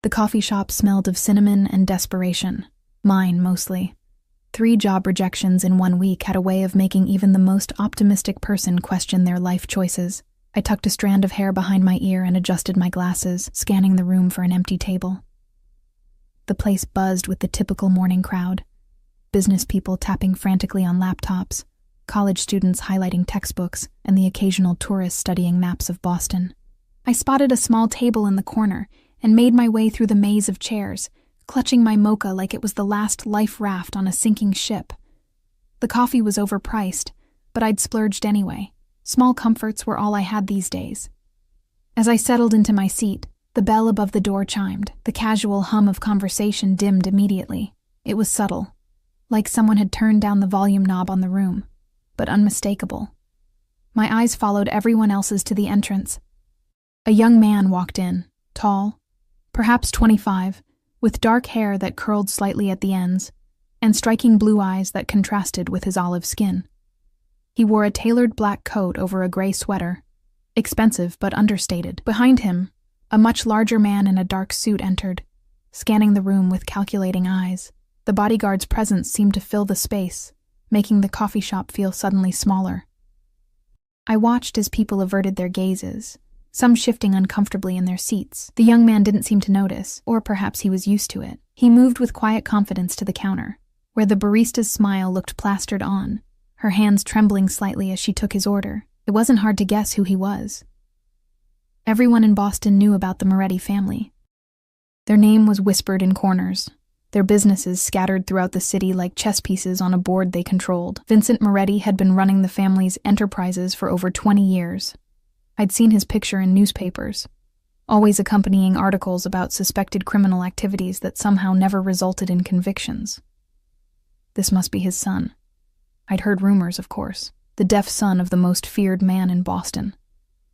The coffee shop smelled of cinnamon and desperation. Mine, mostly. 3 job rejections in 1 week had a way of making even the most optimistic person question their life choices. I tucked a strand of hair behind my ear and adjusted my glasses, scanning the room for an empty table. The place buzzed with the typical morning crowd. Business people tapping frantically on laptops, college students highlighting textbooks, and the occasional tourist studying maps of Boston. I spotted a small table in the corner and made my way through the maze of chairs, clutching my mocha like it was the last life raft on a sinking ship. The coffee was overpriced, but I'd splurged anyway. Small comforts were all I had these days. As I settled into my seat, the bell above the door chimed. The casual hum of conversation dimmed immediately. It was subtle, like someone had turned down the volume knob on the room, but unmistakable. My eyes followed everyone else's to the entrance. A young man walked in, tall, perhaps 25, with dark hair that curled slightly at the ends, and striking blue eyes that contrasted with his olive skin. He wore a tailored black coat over a gray sweater, expensive but understated. Behind him, a much larger man in a dark suit entered, scanning the room with calculating eyes. The bodyguard's presence seemed to fill the space, making the coffee shop feel suddenly smaller. I watched as people averted their gazes, some shifting uncomfortably in their seats. The young man didn't seem to notice, or perhaps he was used to it. He moved with quiet confidence to the counter, where the barista's smile looked plastered on, her hands trembling slightly as she took his order. It wasn't hard to guess who he was. Everyone in Boston knew about the Moretti family. Their name was whispered in corners, their businesses scattered throughout the city like chess pieces on a board they controlled. Vincent Moretti had been running the family's enterprises for over 20 years. I'd seen his picture in newspapers, always accompanying articles about suspected criminal activities that somehow never resulted in convictions. This must be his son. I'd heard rumors, of course. The deaf son of the most feared man in Boston.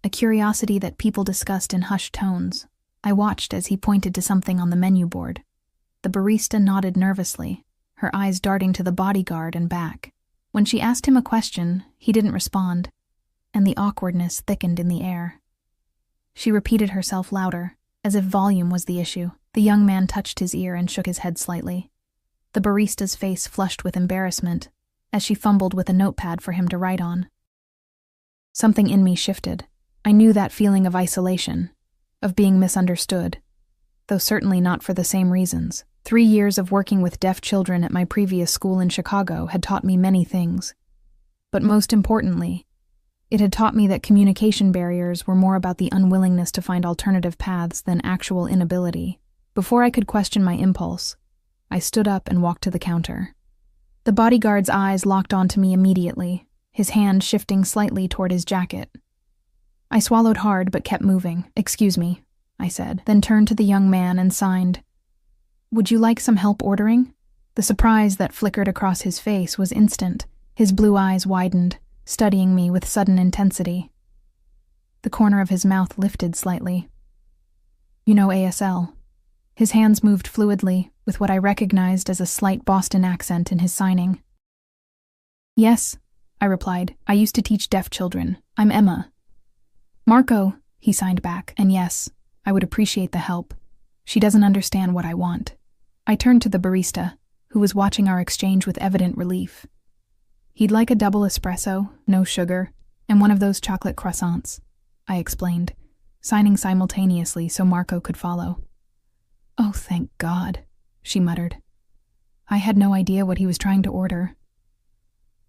A curiosity that people discussed in hushed tones. I watched as he pointed to something on the menu board. The barista nodded nervously, her eyes darting to the bodyguard and back. When she asked him a question, he didn't respond, and the awkwardness thickened in the air. She repeated herself louder, as if volume was the issue. The young man touched his ear and shook his head slightly. The barista's face flushed with embarrassment, as she fumbled with a notepad for him to write on. Something in me shifted. I knew that feeling of isolation, of being misunderstood, though certainly not for the same reasons. 3 years of working with deaf children at my previous school in Chicago had taught me many things. But most importantly, it had taught me that communication barriers were more about the unwillingness to find alternative paths than actual inability. Before I could question my impulse, I stood up and walked to the counter. The bodyguard's eyes locked onto me immediately, his hand shifting slightly toward his jacket. I swallowed hard but kept moving. "Excuse me," I said, then turned to the young man and signed, "Would you like some help ordering?" The surprise that flickered across his face was instant. His blue eyes widened, studying me with sudden intensity. The corner of his mouth lifted slightly. "You know ASL." His hands moved fluidly, with what I recognized as a slight Boston accent in his signing. "Yes," I replied. "I used to teach deaf children. I'm Emma." "Marco," he signed back, "and yes, I would appreciate the help. She doesn't understand what I want." I turned to the barista, who was watching our exchange with evident relief. "He'd like a double espresso, no sugar, and one of those chocolate croissants," I explained, signing simultaneously so Marco could follow. "Oh, thank God," she muttered. I had no idea what he was trying to order.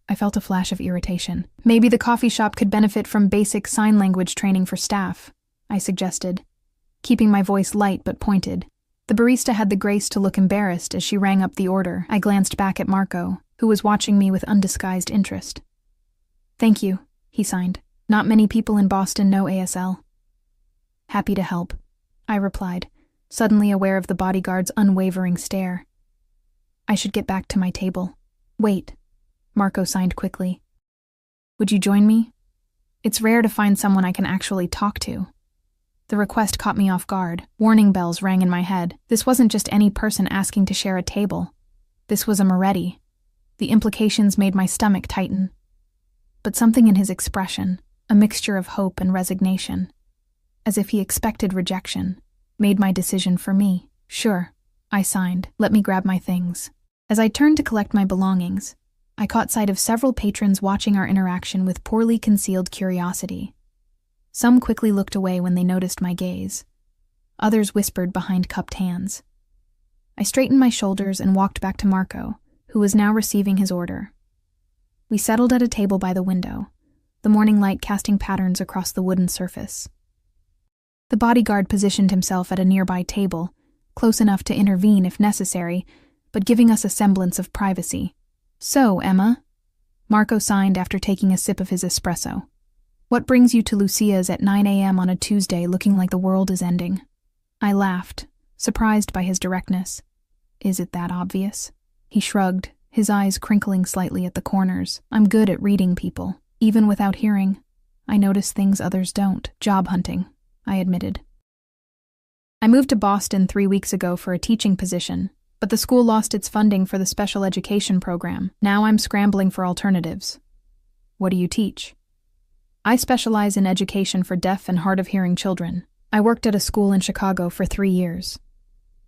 I felt a flash of irritation. "Maybe the coffee shop could benefit from basic sign language training for staff," I suggested, keeping my voice light but pointed. The barista had the grace to look embarrassed as she rang up the order. I glanced back at Marco, who was watching me with undisguised interest. "Thank you," he signed. "Not many people in Boston know ASL." "Happy to help," I replied, suddenly aware of the bodyguard's unwavering stare. I should get back to my table. "Wait," Marco signed quickly. "Would you join me? It's rare to find someone I can actually talk to." The request caught me off guard. Warning bells rang in my head. This wasn't just any person asking to share a table. This was a Moretti. The implications made my stomach tighten. But something in his expression, a mixture of hope and resignation, as if he expected rejection, Made my decision for me. Sure, I signed. Let me grab my things. As I turned to collect my belongings, I caught sight of several patrons watching our interaction with poorly concealed curiosity. Some quickly looked away when they noticed my gaze. Others whispered behind cupped hands. I straightened my shoulders and walked back to Marco, who was now receiving his order. We settled at a table by the window, the morning light casting patterns across the wooden surface. The bodyguard positioned himself at a nearby table, close enough to intervene if necessary, but giving us a semblance of privacy. "So, Emma," Marco signed after taking a sip of his espresso. "What brings you to Lucia's at 9 a.m. on a Tuesday looking like the world is ending?" I laughed, surprised by his directness. "Is it that obvious?" He shrugged, his eyes crinkling slightly at the corners. "I'm good at reading people. Even without hearing, I notice things others don't. Job hunting," I admitted. "I moved to Boston 3 weeks ago for a teaching position, but the school lost its funding for the special education program. Now I'm scrambling for alternatives." "What do you teach?" "I specialize in education for deaf and hard-of-hearing children. I worked at a school in Chicago for 3 years.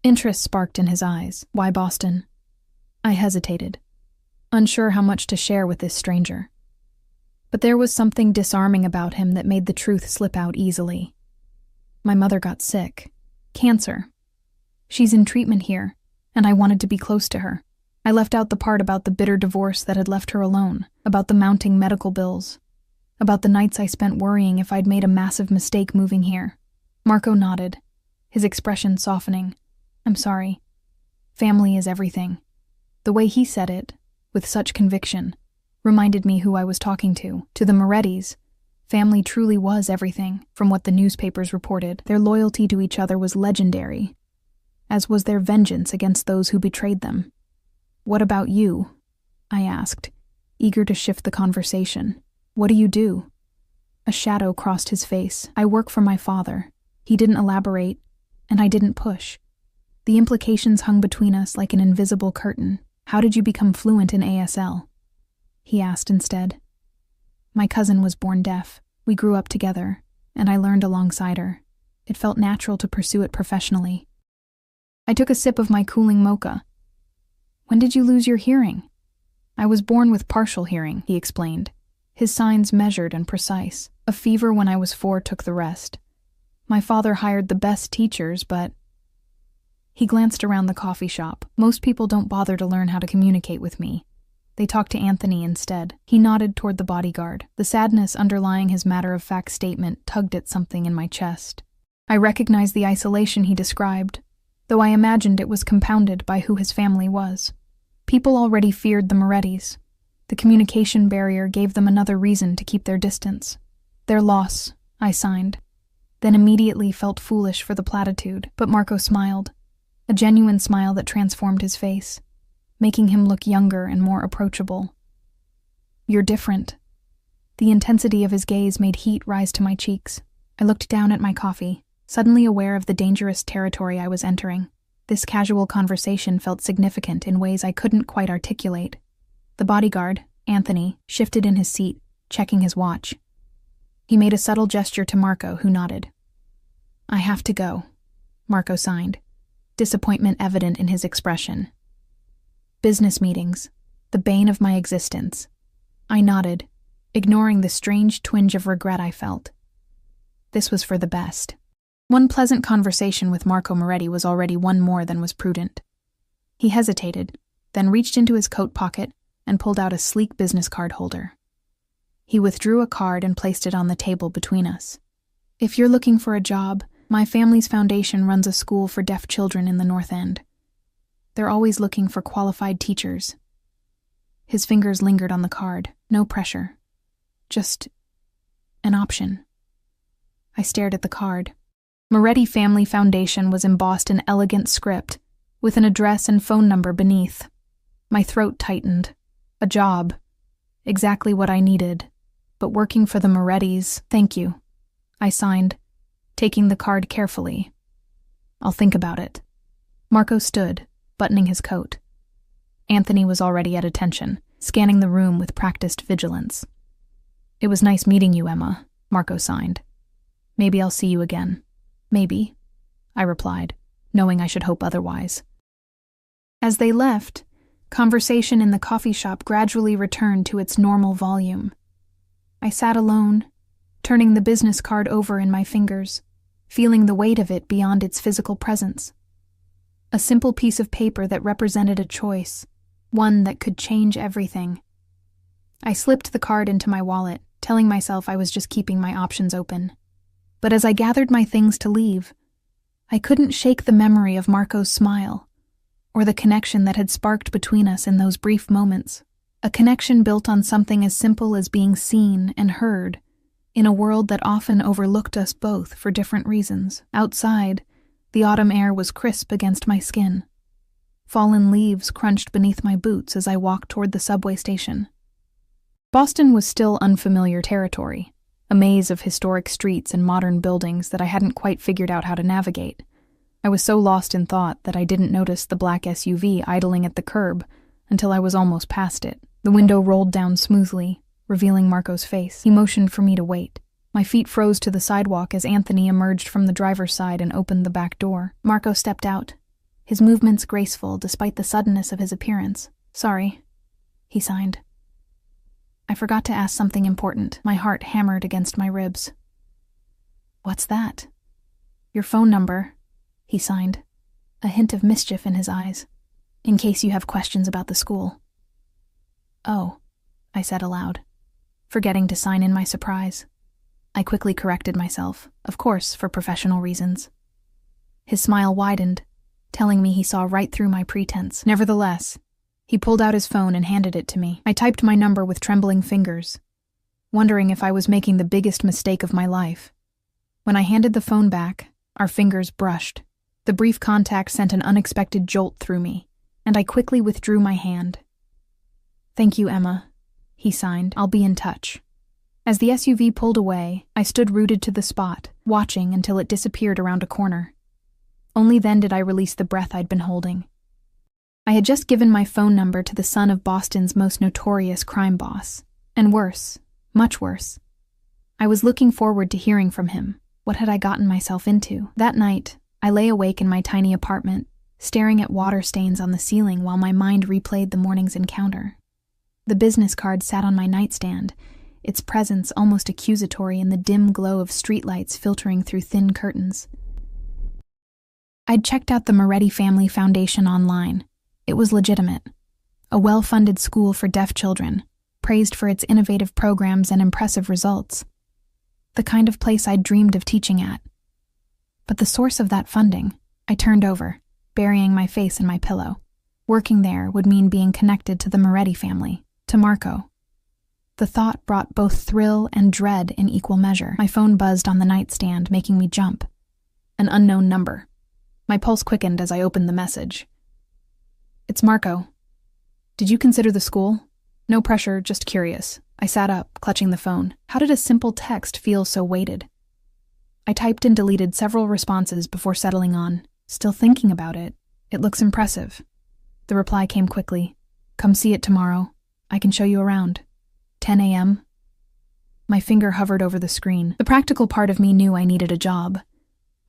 Interest sparked in his eyes. "Why Boston?" I hesitated, unsure how much to share with this stranger. But there was something disarming about him that made the truth slip out easily. My mother got sick. Cancer. She's in treatment here, and I wanted to be close to her. I left out the part about the bitter divorce that had left her alone, about the mounting medical bills, about the nights I spent worrying if I'd made a massive mistake moving here. Marco nodded, his expression softening. "I'm sorry. Family is everything." The way he said it, with such conviction, reminded me who I was talking to. To the Morettis, family truly was everything. From what the newspapers reported, their loyalty to each other was legendary, as was their vengeance against those who betrayed them. "What about you?" I asked, eager to shift the conversation. "What do you do?" A shadow crossed his face. "I work for my father." He didn't elaborate, and I didn't push. The implications hung between us like an invisible curtain. "How did you become fluent in ASL?" he asked instead. "My cousin was born deaf. We grew up together, and I learned alongside her. It felt natural to pursue it professionally." I took a sip of my cooling mocha. "When did you lose your hearing?" "I was born with partial hearing," he explained, his signs measured and precise. "A fever when I was 4 took the rest. My father hired the best teachers, but..." He glanced around the coffee shop. "Most people don't bother to learn how to communicate with me. They talk to Anthony instead." He nodded toward the bodyguard. The sadness underlying his matter-of-fact statement tugged at something in my chest. I recognized the isolation he described, though I imagined it was compounded by who his family was. People already feared the Morettis. The communication barrier gave them another reason to keep their distance. "Their loss," I signed, then immediately felt foolish for the platitude. But Marco smiled, a genuine smile that transformed his face, making him look younger and more approachable. "You're different." The intensity of his gaze made heat rise to my cheeks. I looked down at my coffee, suddenly aware of the dangerous territory I was entering. This casual conversation felt significant in ways I couldn't quite articulate. The bodyguard, Anthony, shifted in his seat, checking his watch. He made a subtle gesture to Marco, who nodded. "I have to go," Marco signed, disappointment evident in his expression. "Business meetings, the bane of my existence." I nodded, ignoring the strange twinge of regret I felt. This was for the best. One pleasant conversation with Marco Moretti was already one more than was prudent. He hesitated, then reached into his coat pocket and pulled out a sleek business card holder. He withdrew a card and placed it on the table between us. "If you're looking for a job, my family's foundation runs a school for deaf children in the North End. They're always looking for qualified teachers." His fingers lingered on the card. No pressure. Just an option. I stared at the card. Moretti Family Foundation was embossed in elegant script, with an address and phone number beneath. My throat tightened. A job. Exactly what I needed. But working for the Morettis, thank you. I signed, taking the card carefully. "I'll think about it." Marco stood, buttoning his coat. Anthony was already at attention, scanning the room with practiced vigilance. "It was nice meeting you, Emma," Marco signed. "Maybe I'll see you again." "Maybe," I replied, knowing I should hope otherwise. As they left, conversation in the coffee shop gradually returned to its normal volume. I sat alone, turning the business card over in my fingers, feeling the weight of it beyond its physical presence. A simple piece of paper that represented a choice, one that could change everything. I slipped the card into my wallet, telling myself I was just keeping my options open. But as I gathered my things to leave, I couldn't shake the memory of Marco's smile, or the connection that had sparked between us in those brief moments. A connection built on something as simple as being seen and heard, in a world that often overlooked us both for different reasons. Outside, the autumn air was crisp against my skin. Fallen leaves crunched beneath my boots as I walked toward the subway station. Boston was still unfamiliar territory, a maze of historic streets and modern buildings that I hadn't quite figured out how to navigate. I was so lost in thought that I didn't notice the black SUV idling at the curb until I was almost past it. The window rolled down smoothly, revealing Marco's face. He motioned for me to wait. My feet froze to the sidewalk as Anthony emerged from the driver's side and opened the back door. Marco stepped out, his movements graceful despite the suddenness of his appearance. "Sorry," he signed. "I forgot to ask something important." My heart hammered against my ribs. "What's that?" "Your phone number," he signed, a hint of mischief in his eyes, "in case you have questions about the school." "Oh," I said aloud, forgetting to sign in my surprise. I quickly corrected myself, of course, for professional reasons. His smile widened, telling me he saw right through my pretense. Nevertheless, he pulled out his phone and handed it to me. I typed my number with trembling fingers, wondering if I was making the biggest mistake of my life. When I handed the phone back, our fingers brushed. The brief contact sent an unexpected jolt through me, and I quickly withdrew my hand. "Thank you, Emma," he signed. "I'll be in touch." As the SUV pulled away, I stood rooted to the spot, watching until it disappeared around a corner. Only then did I release the breath I'd been holding. I had just given my phone number to the son of Boston's most notorious crime boss. And worse, much worse. I was looking forward to hearing from him. What had I gotten myself into? That night, I lay awake in my tiny apartment, staring at water stains on the ceiling while my mind replayed the morning's encounter. The business card sat on my nightstand, its presence almost accusatory in the dim glow of streetlights filtering through thin curtains. I'd checked out the Moretti Family Foundation online. It was legitimate. A well-funded school for deaf children, praised for its innovative programs and impressive results. The kind of place I'd dreamed of teaching at. But the source of that funding, I turned over, burying my face in my pillow. Working there would mean being connected to the Moretti family, to Marco. The thought brought both thrill and dread in equal measure. My phone buzzed on the nightstand, making me jump. An unknown number. My pulse quickened as I opened the message. "It's Marco. Did you consider the school?" "No pressure, just curious." I sat up, clutching the phone. How did a simple text feel so weighted? I typed and deleted several responses before settling on, "Still thinking about it. It looks impressive." The reply came quickly. "Come see it tomorrow. I can show you around. 10 a.m. My finger hovered over the screen. The practical part of me knew I needed a job.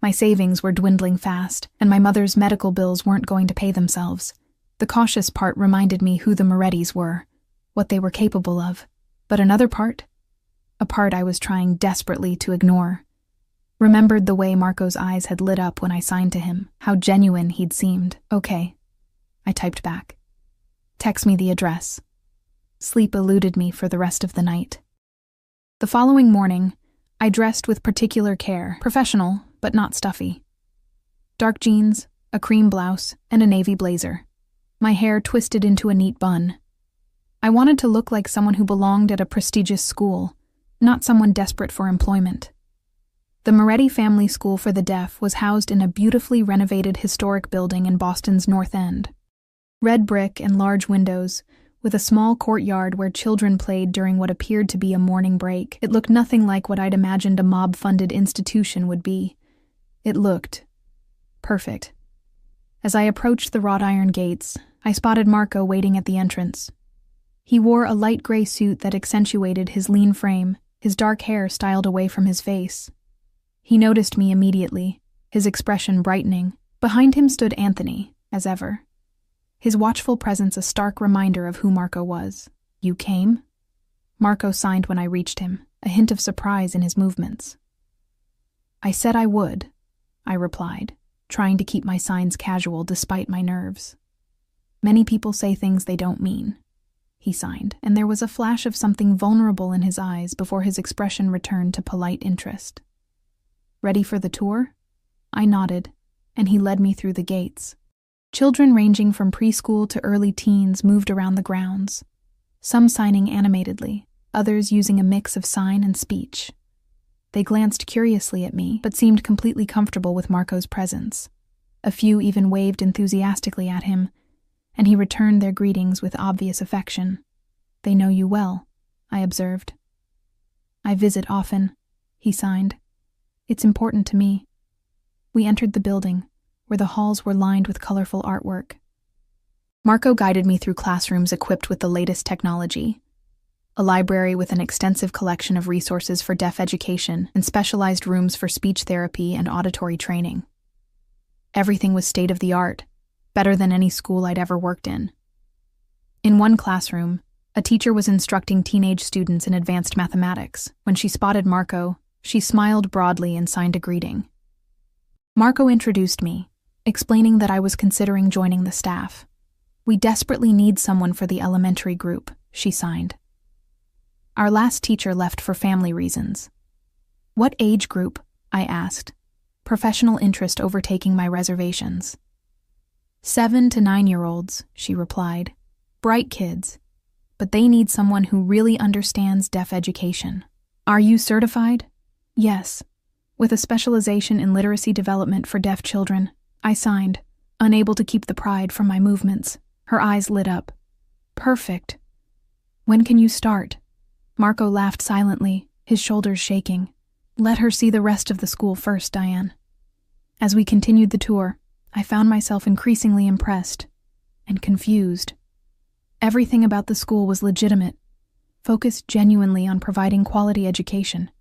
My savings were dwindling fast, and my mother's medical bills weren't going to pay themselves. The cautious part reminded me who the Morettis were, what they were capable of. But another part? A part I was trying desperately to ignore. Remembered the way Marco's eyes had lit up when I signed to him, how genuine he'd seemed. "Okay," I typed back. "Text me the address." Sleep eluded me for the rest of the night. The following morning, I dressed with particular care, professional, but not stuffy. Dark jeans, a cream blouse, and a navy blazer. My hair twisted into a neat bun. I wanted to look like someone who belonged at a prestigious school, not someone desperate for employment. The Moretti Family School for the Deaf was housed in a beautifully renovated historic building in Boston's North End. Red brick and large windows, with a small courtyard where children played during what appeared to be a morning break. It looked nothing like what I'd imagined a mob-funded institution would be. It looked perfect. As I approached the wrought iron gates, I spotted Marco waiting at the entrance. He wore a light gray suit that accentuated his lean frame, his dark hair styled away from his face. He noticed me immediately, his expression brightening. Behind him stood Anthony, as ever, his watchful presence a stark reminder of who Marco was. "You came?" Marco signed when I reached him, a hint of surprise in his movements. "I said I would," I replied, trying to keep my signs casual despite my nerves. "Many people say things they don't mean," he signed, and there was a flash of something vulnerable in his eyes before his expression returned to polite interest. "Ready for the tour?" I nodded, and he led me through the gates. Children ranging from preschool to early teens moved around the grounds, some signing animatedly, others using a mix of sign and speech. They glanced curiously at me, but seemed completely comfortable with Marco's presence. A few even waved enthusiastically at him, and he returned their greetings with obvious affection. "They know you well," I observed. "I visit often," he signed. "It's important to me." We entered the building, where the halls were lined with colorful artwork. Marco guided me through classrooms equipped with the latest technology, a library with an extensive collection of resources for deaf education and specialized rooms for speech therapy and auditory training. Everything was state-of-the-art, better than any school I'd ever worked in. In one classroom, a teacher was instructing teenage students in advanced mathematics. When she spotted Marco, she smiled broadly and signed a greeting. Marco introduced me, explaining that I was considering joining the staff. "We desperately need someone for the elementary group," she signed. "Our last teacher left for family reasons." "What age group?" I asked, professional interest overtaking my reservations. 7 to 9-year-olds, she replied. "Bright kids, but they need someone who really understands deaf education." "Are you certified?" "Yes, with a specialization in literacy development for deaf children," I signed, unable to keep the pride from my movements. Her eyes lit up. "Perfect. When can you start?" Marco laughed silently, his shoulders shaking. "Let her see the rest of the school first, Diane." As we continued the tour, I found myself increasingly impressed and confused. Everything about the school was legitimate, focused genuinely on providing quality education.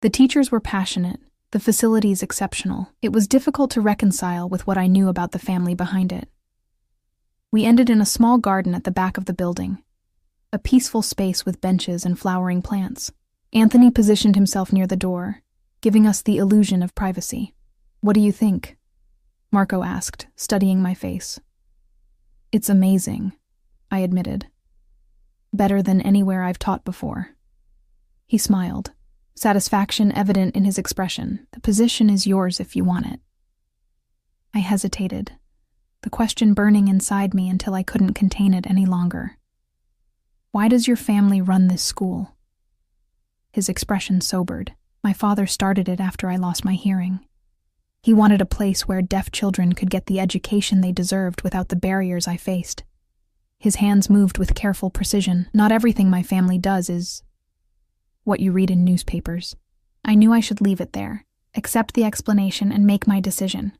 The teachers were passionate, the facilities exceptional. It was difficult to reconcile with what I knew about the family behind it. We ended in a small garden at the back of the building, a peaceful space with benches and flowering plants. Anthony positioned himself near the door, giving us the illusion of privacy. "What do you think?" Marco asked, studying my face. "It's amazing," I admitted. "Better than anywhere I've taught before." He smiled, satisfaction evident in his expression. "The position is yours if you want it." I hesitated, the question burning inside me until I couldn't contain it any longer. "Why does your family run this school?" His expression sobered. "My father started it after I lost my hearing. He wanted a place where deaf children could get the education they deserved without the barriers I faced." His hands moved with careful precision. "Not everything my family does is what you read in newspapers." I knew I should leave it there, accept the explanation and make my decision.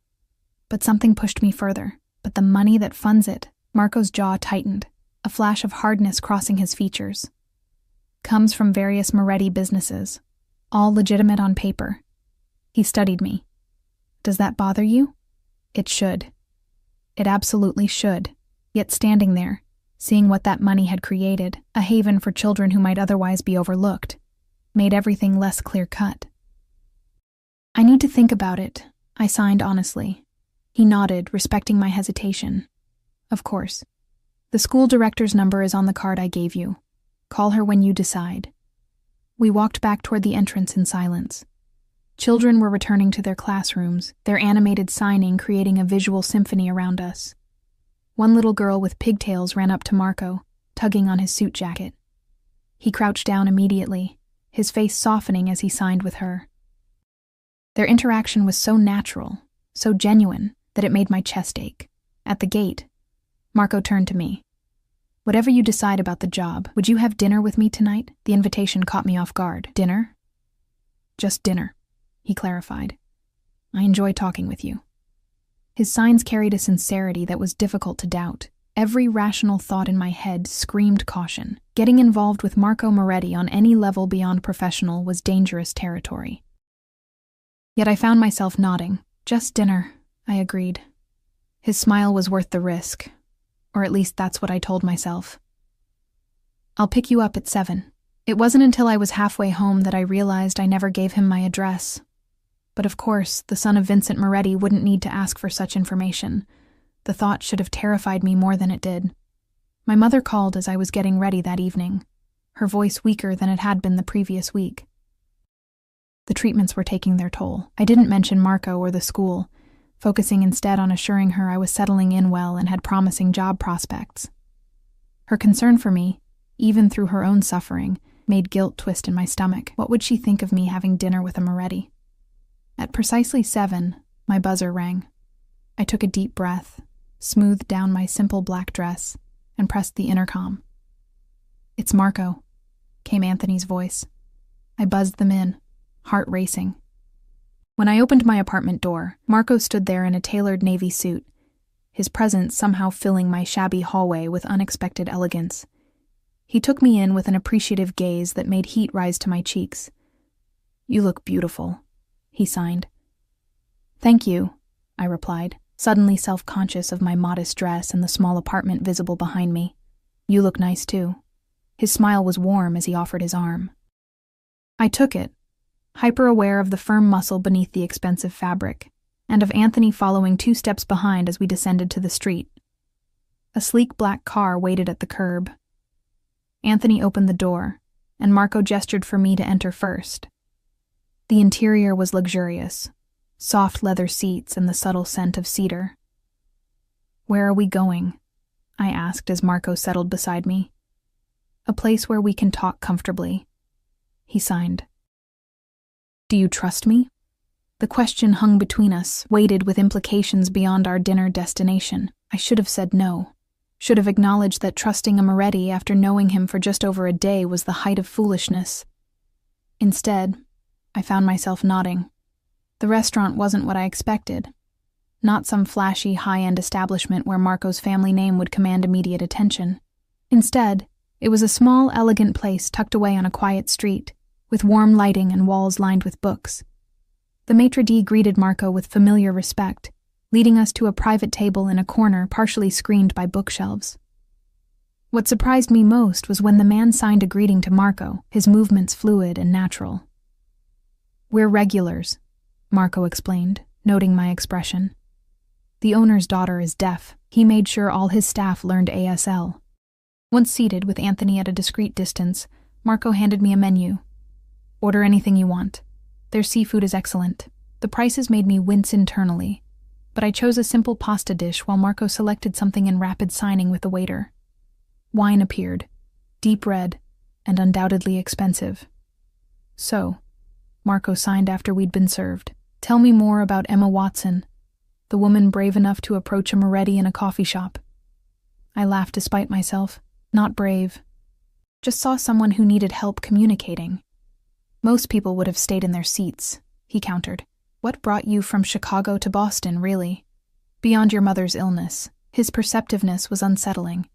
But something pushed me further. "But the money that funds it," Marco's jaw tightened, a flash of hardness crossing his features, "comes from various Moretti businesses, all legitimate on paper." He studied me. "Does that bother you?" "It should. It absolutely should." Yet standing there, seeing what that money had created, a haven for children who might otherwise be overlooked, made everything less clear-cut. "I need to think about it," I signed honestly. He nodded, respecting my hesitation. "Of course. The school director's number is on the card I gave you. Call her when you decide." We walked back toward the entrance in silence. Children were returning to their classrooms, their animated signing creating a visual symphony around us. One little girl with pigtails ran up to Marco, tugging on his suit jacket. He crouched down immediately, his face softening as he signed with her. Their interaction was so natural, so genuine, that it made my chest ache. At the gate, Marco turned to me. "Whatever you decide about the job, would you have dinner with me tonight?" The invitation caught me off guard. "Dinner?" "Just dinner," he clarified. "I enjoy talking with you." His signs carried a sincerity that was difficult to doubt. Every rational thought in my head screamed caution. Getting involved with Marco Moretti on any level beyond professional was dangerous territory. Yet I found myself nodding. Just dinner, I agreed. His smile was worth the risk, or at least that's what I told myself. I'll pick you up at 7. It wasn't until I was halfway home that I realized I never gave him my address. But of course, the son of Vincent Moretti wouldn't need to ask for such information. The thought should have terrified me more than it did. My mother called as I was getting ready that evening, her voice weaker than it had been the previous week. The treatments were taking their toll. I didn't mention Marco or the school, focusing instead on assuring her I was settling in well and had promising job prospects. Her concern for me, even through her own suffering, made guilt twist in my stomach. What would she think of me having dinner with a Moretti? At precisely 7, my buzzer rang. I took a deep breath, smoothed down my simple black dress, and pressed the intercom. "It's Marco," came Anthony's voice. I buzzed them in, heart racing. When I opened my apartment door, Marco stood there in a tailored navy suit, his presence somehow filling my shabby hallway with unexpected elegance. He took me in with an appreciative gaze that made heat rise to my cheeks. "You look beautiful," he signed. "Thank you," I replied, suddenly self-conscious of my modest dress and the small apartment visible behind me. "You look nice too." His smile was warm as he offered his arm. I took it, hyper-aware of the firm muscle beneath the expensive fabric, and of Anthony following 2 steps behind as we descended to the street. A sleek black car waited at the curb. Anthony opened the door, and Marco gestured for me to enter first. The interior was luxurious, soft leather seats and the subtle scent of cedar. "Where are we going?" I asked as Marco settled beside me. "A place where we can talk comfortably," he signed. "Do you trust me?" The question hung between us, weighted with implications beyond our dinner destination. I should have said no. Should have acknowledged that trusting a Moretti after knowing him for just over a day was the height of foolishness. Instead, I found myself nodding. The restaurant wasn't what I expected. Not some flashy, high-end establishment where Marco's family name would command immediate attention. Instead, it was a small, elegant place tucked away on a quiet street, with warm lighting and walls lined with books. The maitre d' greeted Marco with familiar respect, leading us to a private table in a corner partially screened by bookshelves. What surprised me most was when the man signed a greeting to Marco, his movements fluid and natural. "We're regulars," Marco explained, noting my expression. "The owner's daughter is deaf. He made sure all his staff learned ASL." Once seated with Anthony at a discreet distance, Marco handed me a menu. "Order anything you want. Their seafood is excellent." The prices made me wince internally, but I chose a simple pasta dish while Marco selected something in rapid signing with the waiter. Wine appeared, deep red, and undoubtedly expensive. "So," Marco signed after we'd been served, "tell me more about Emma Watson, the woman brave enough to approach a Moretti in a coffee shop." I laughed despite myself. Not brave. Just saw someone who needed help communicating. "Most people would have stayed in their seats," he countered. "What brought you from Chicago to Boston, really?" Beyond your mother's illness, his perceptiveness was unsettling.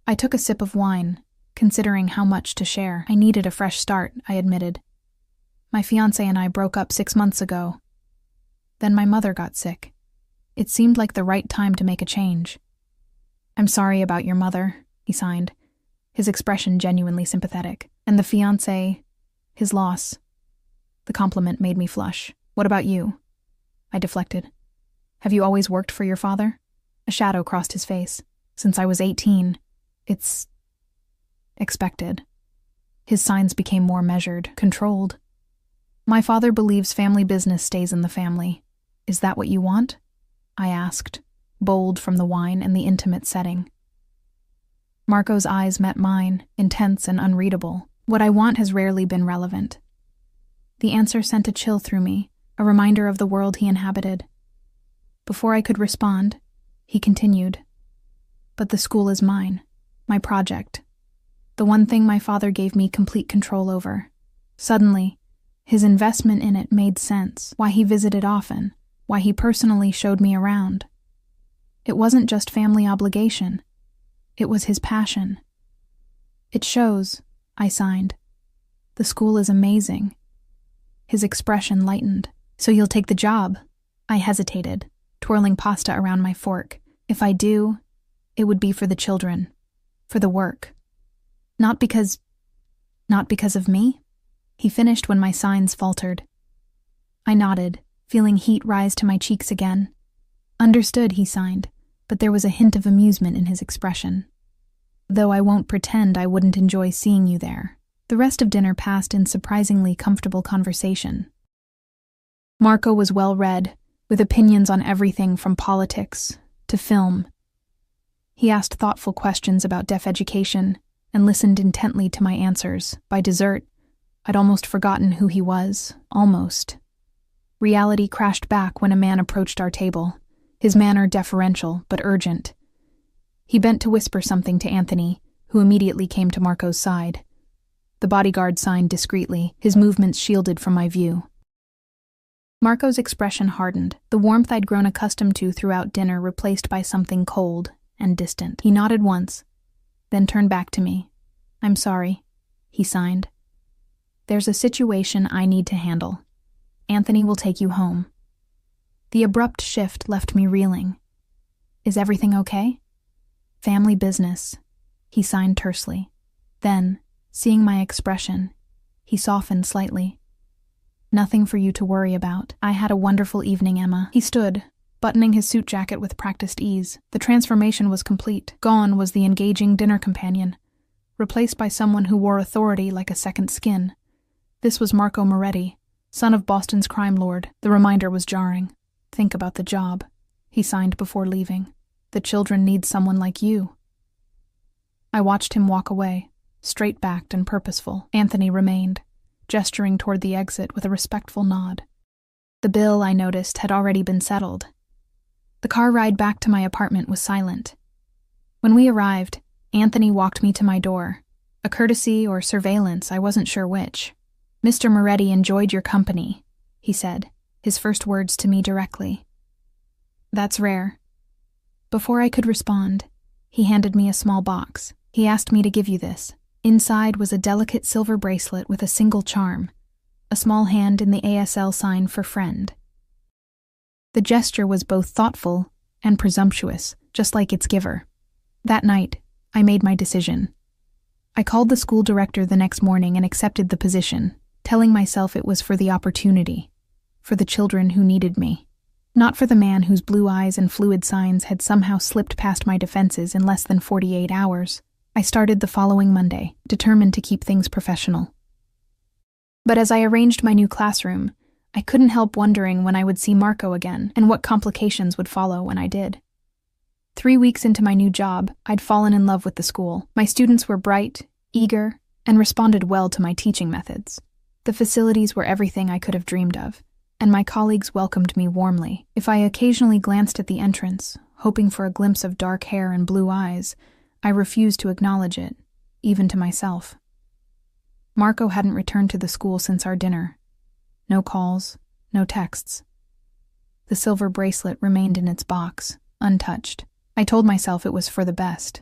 I took a sip of wine, considering how much to share. I needed a fresh start, I admitted. My fiancé and I broke up 6 months ago. Then my mother got sick. It seemed like the right time to make a change. "I'm sorry about your mother," he signed, his expression genuinely sympathetic. "And the fiancé, his loss." The compliment made me flush. "What about you?" I deflected. "Have you always worked for your father?" A shadow crossed his face. "Since I was 18. It's expected." His signs became more measured, controlled. "My father believes family business stays in the family. Is that what you want?" I asked, bold from the wine and the intimate setting. Marco's eyes met mine, intense and unreadable. What I want has rarely been relevant. The answer sent a chill through me, a reminder of the world he inhabited. Before I could respond, he continued. "But the school is mine, my project. The one thing my father gave me complete control over. Suddenly, his investment in it made sense, why he visited often, why he personally showed me around. It wasn't just family obligation. It was his passion." "It shows," I signed. "The school is amazing." His expression lightened. So you'll take the job? I hesitated, twirling pasta around my fork. If I do, it would be for the children, for the work. Not because of me? He finished when my signs faltered. I nodded, feeling heat rise to my cheeks again. Understood, he signed, but there was a hint of amusement in his expression. Though I won't pretend I wouldn't enjoy seeing you there. The rest of dinner passed in surprisingly comfortable conversation. Marco was well-read, with opinions on everything from politics to film. He asked thoughtful questions about deaf education and listened intently to my answers. By dessert, I'd almost forgotten who he was. Almost. Reality crashed back when a man approached our table, his manner deferential but urgent. He bent to whisper something to Anthony, who immediately came to Marco's side. The bodyguard signed discreetly, his movements shielded from my view. Marco's expression hardened, the warmth I'd grown accustomed to throughout dinner replaced by something cold and distant. He nodded once, then turned back to me. "I'm sorry," he signed. "There's a situation I need to handle. Anthony will take you home." The abrupt shift left me reeling. "Is everything okay?" "Family business," he signed tersely. Then, seeing my expression, he softened slightly. "Nothing for you to worry about. I had a wonderful evening, Emma." He stood, buttoning his suit jacket with practiced ease. The transformation was complete. Gone was the engaging dinner companion, replaced by someone who wore authority like a second skin. This was Marco Moretti, son of Boston's crime lord. The reminder was jarring. "Think about the job," he signed before leaving. "The children need someone like you." I watched him walk away, straight-backed and purposeful. Anthony remained, gesturing toward the exit with a respectful nod. The bill, I noticed, had already been settled. The car ride back to my apartment was silent. When we arrived, Anthony walked me to my door. A courtesy or surveillance, I wasn't sure which. "Mr. Moretti enjoyed your company," he said, his first words to me directly. "That's rare." Before I could respond, he handed me a small box. He asked me to give you this. Inside was a delicate silver bracelet with a single charm, a small hand in the ASL sign for friend. The gesture was both thoughtful and presumptuous, just like its giver. That night, I made my decision. I called the school director the next morning and accepted the position, telling myself it was for the opportunity, for the children who needed me. Not for the man whose blue eyes and fluid signs had somehow slipped past my defenses in less than 48 hours. I started the following Monday, determined to keep things professional. But as I arranged my new classroom, I couldn't help wondering when I would see Marco again and what complications would follow when I did. 3 weeks into my new job, I'd fallen in love with the school. My students were bright, eager, and responded well to my teaching methods. The facilities were everything I could have dreamed of, and my colleagues welcomed me warmly. If I occasionally glanced at the entrance, hoping for a glimpse of dark hair and blue eyes, I refused to acknowledge it, even to myself. Marco hadn't returned to the school since our dinner. No calls, no texts. The silver bracelet remained in its box, untouched. I told myself it was for the best,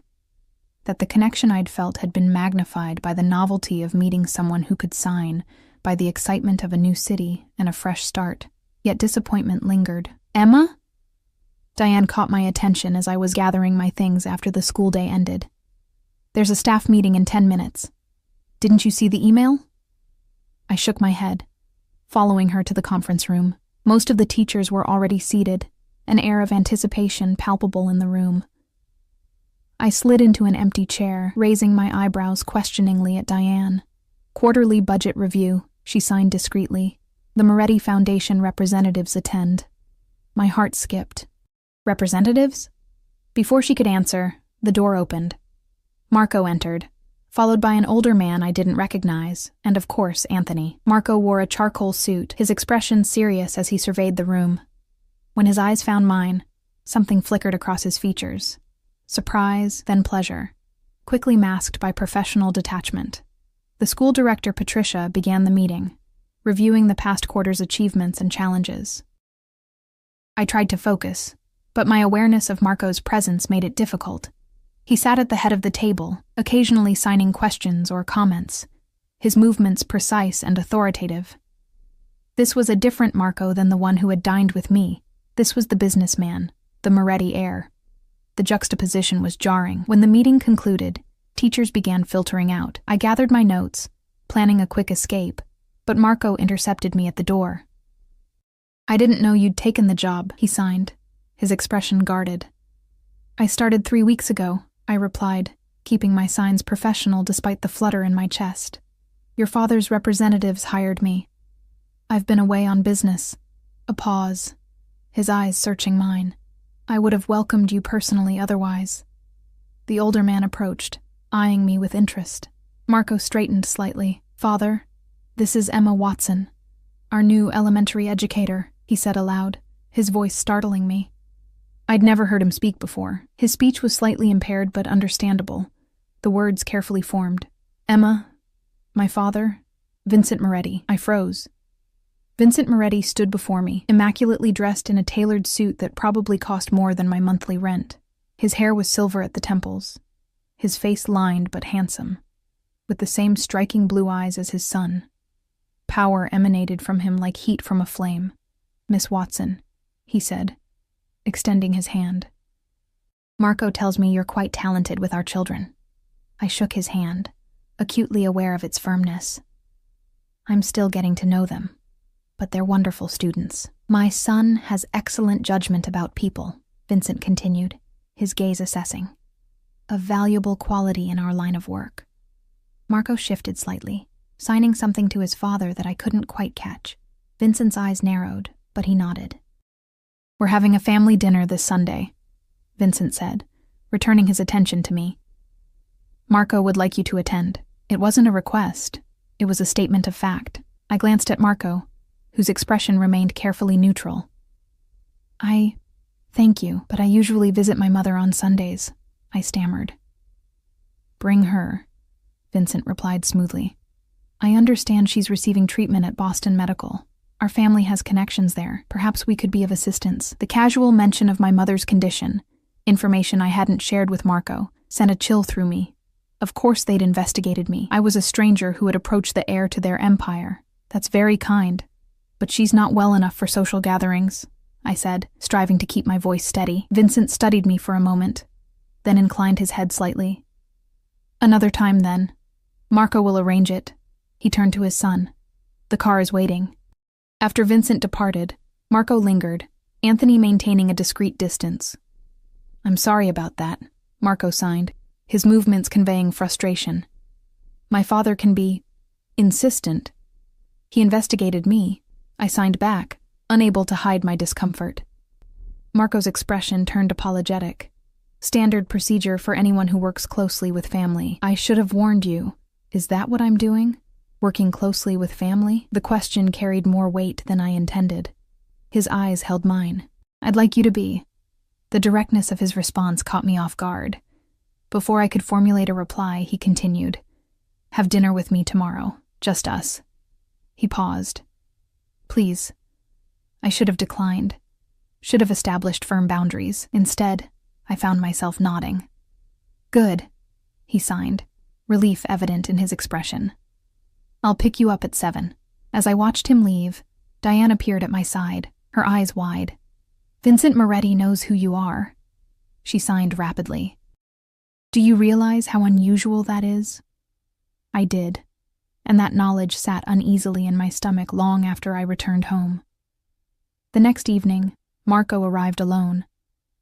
that the connection I'd felt had been magnified by the novelty of meeting someone who could sign, by the excitement of a new city and a fresh start. Yet disappointment lingered. "Emma?" Diane caught my attention as I was gathering my things after the school day ended. "There's a staff meeting in 10 minutes. Didn't you see the email?" I shook my head, following her to the conference room. Most of the teachers were already seated, an air of anticipation palpable in the room. I slid into an empty chair, raising my eyebrows questioningly at Diane. "Quarterly budget review," she signed discreetly. "The Moretti Foundation representatives attend." My heart skipped. "Representatives?" Before she could answer, the door opened. Marco entered, followed by an older man I didn't recognize, and of course, Anthony. Marco wore a charcoal suit, his expression serious as he surveyed the room. When his eyes found mine, something flickered across his features. Surprise, then pleasure, quickly masked by professional detachment. The school director, Patricia, began the meeting, reviewing the past quarter's achievements and challenges. I tried to focus, but my awareness of Marco's presence made it difficult. He sat at the head of the table, occasionally signing questions or comments, his movements precise and authoritative. This was a different Marco than the one who had dined with me. This was the businessman, the Moretti heir. The juxtaposition was jarring. When the meeting concluded, teachers began filtering out. I gathered my notes, planning a quick escape, but Marco intercepted me at the door. "I didn't know you'd taken the job," he signed, his expression guarded. "I started 3 weeks ago," I replied, keeping my signs professional despite the flutter in my chest. "Your father's representatives hired me. I've been away on business." A pause, his eyes searching mine. "I would have welcomed you personally otherwise." The older man approached, eyeing me with interest. Marco straightened slightly. "Father, this is Emma Watson, our new elementary educator," he said aloud, his voice startling me. I'd never heard him speak before. His speech was slightly impaired but understandable, the words carefully formed. "Emma, my father, Vincent Moretti." I froze. Vincent Moretti stood before me, immaculately dressed in a tailored suit that probably cost more than my monthly rent. His hair was silver at the temples, his face lined but handsome, with the same striking blue eyes as his son. Power emanated from him like heat from a flame. "Miss Watson," he said, extending his hand. "Marco tells me you're quite talented with our children." I shook his hand, acutely aware of its firmness. "I'm still getting to know them, but they're wonderful students. My son has excellent judgment about people," Vincent continued, his gaze assessing. "A valuable quality in our line of work." Marco shifted slightly, signing something to his father that I couldn't quite catch. Vincent's eyes narrowed, but he nodded. "We're having a family dinner this Sunday," Vincent said, returning his attention to me. "Marco would like you to attend." It wasn't a request, it was a statement of fact. I glanced at Marco, whose expression remained carefully neutral. Thank you, but I usually visit my mother on Sundays," I stammered. "Bring her," Vincent replied smoothly. "I understand she's receiving treatment at Boston Medical. Our family has connections there. Perhaps we could be of assistance." The casual mention of my mother's condition, information I hadn't shared with Marco, sent a chill through me. Of course they'd investigated me. I was a stranger who had approached the heir to their empire. "That's very kind, but she's not well enough for social gatherings," I said, striving to keep my voice steady. Vincent studied me for a moment, then inclined his head slightly. "Another time, then. Marco will arrange it." He turned to his son. "The car is waiting." After Vincent departed, Marco lingered, Anthony maintaining a discreet distance. "I'm sorry about that," Marco signed, his movements conveying frustration. "My father can be insistent. He investigated me." I signed back, unable to hide my discomfort. Marco's expression turned apologetic. "Standard procedure for anyone who works closely with family." "I should have warned you. Is that what I'm doing? Working closely with family?" The question carried more weight than I intended. His eyes held mine. "I'd like you to be." The directness of his response caught me off guard. Before I could formulate a reply, he continued, "Have dinner with me tomorrow. Just us." He paused. "Please." I should have declined. Should have established firm boundaries. Instead, I found myself nodding. "Good," he signed, relief evident in his expression. "I'll pick you up at 7. As I watched him leave, Diane appeared at my side, her eyes wide. "Vincent Moretti knows who you are," she signed rapidly. "Do you realize how unusual that is?" I did, and that knowledge sat uneasily in my stomach long after I returned home. The next evening, Marco arrived alone.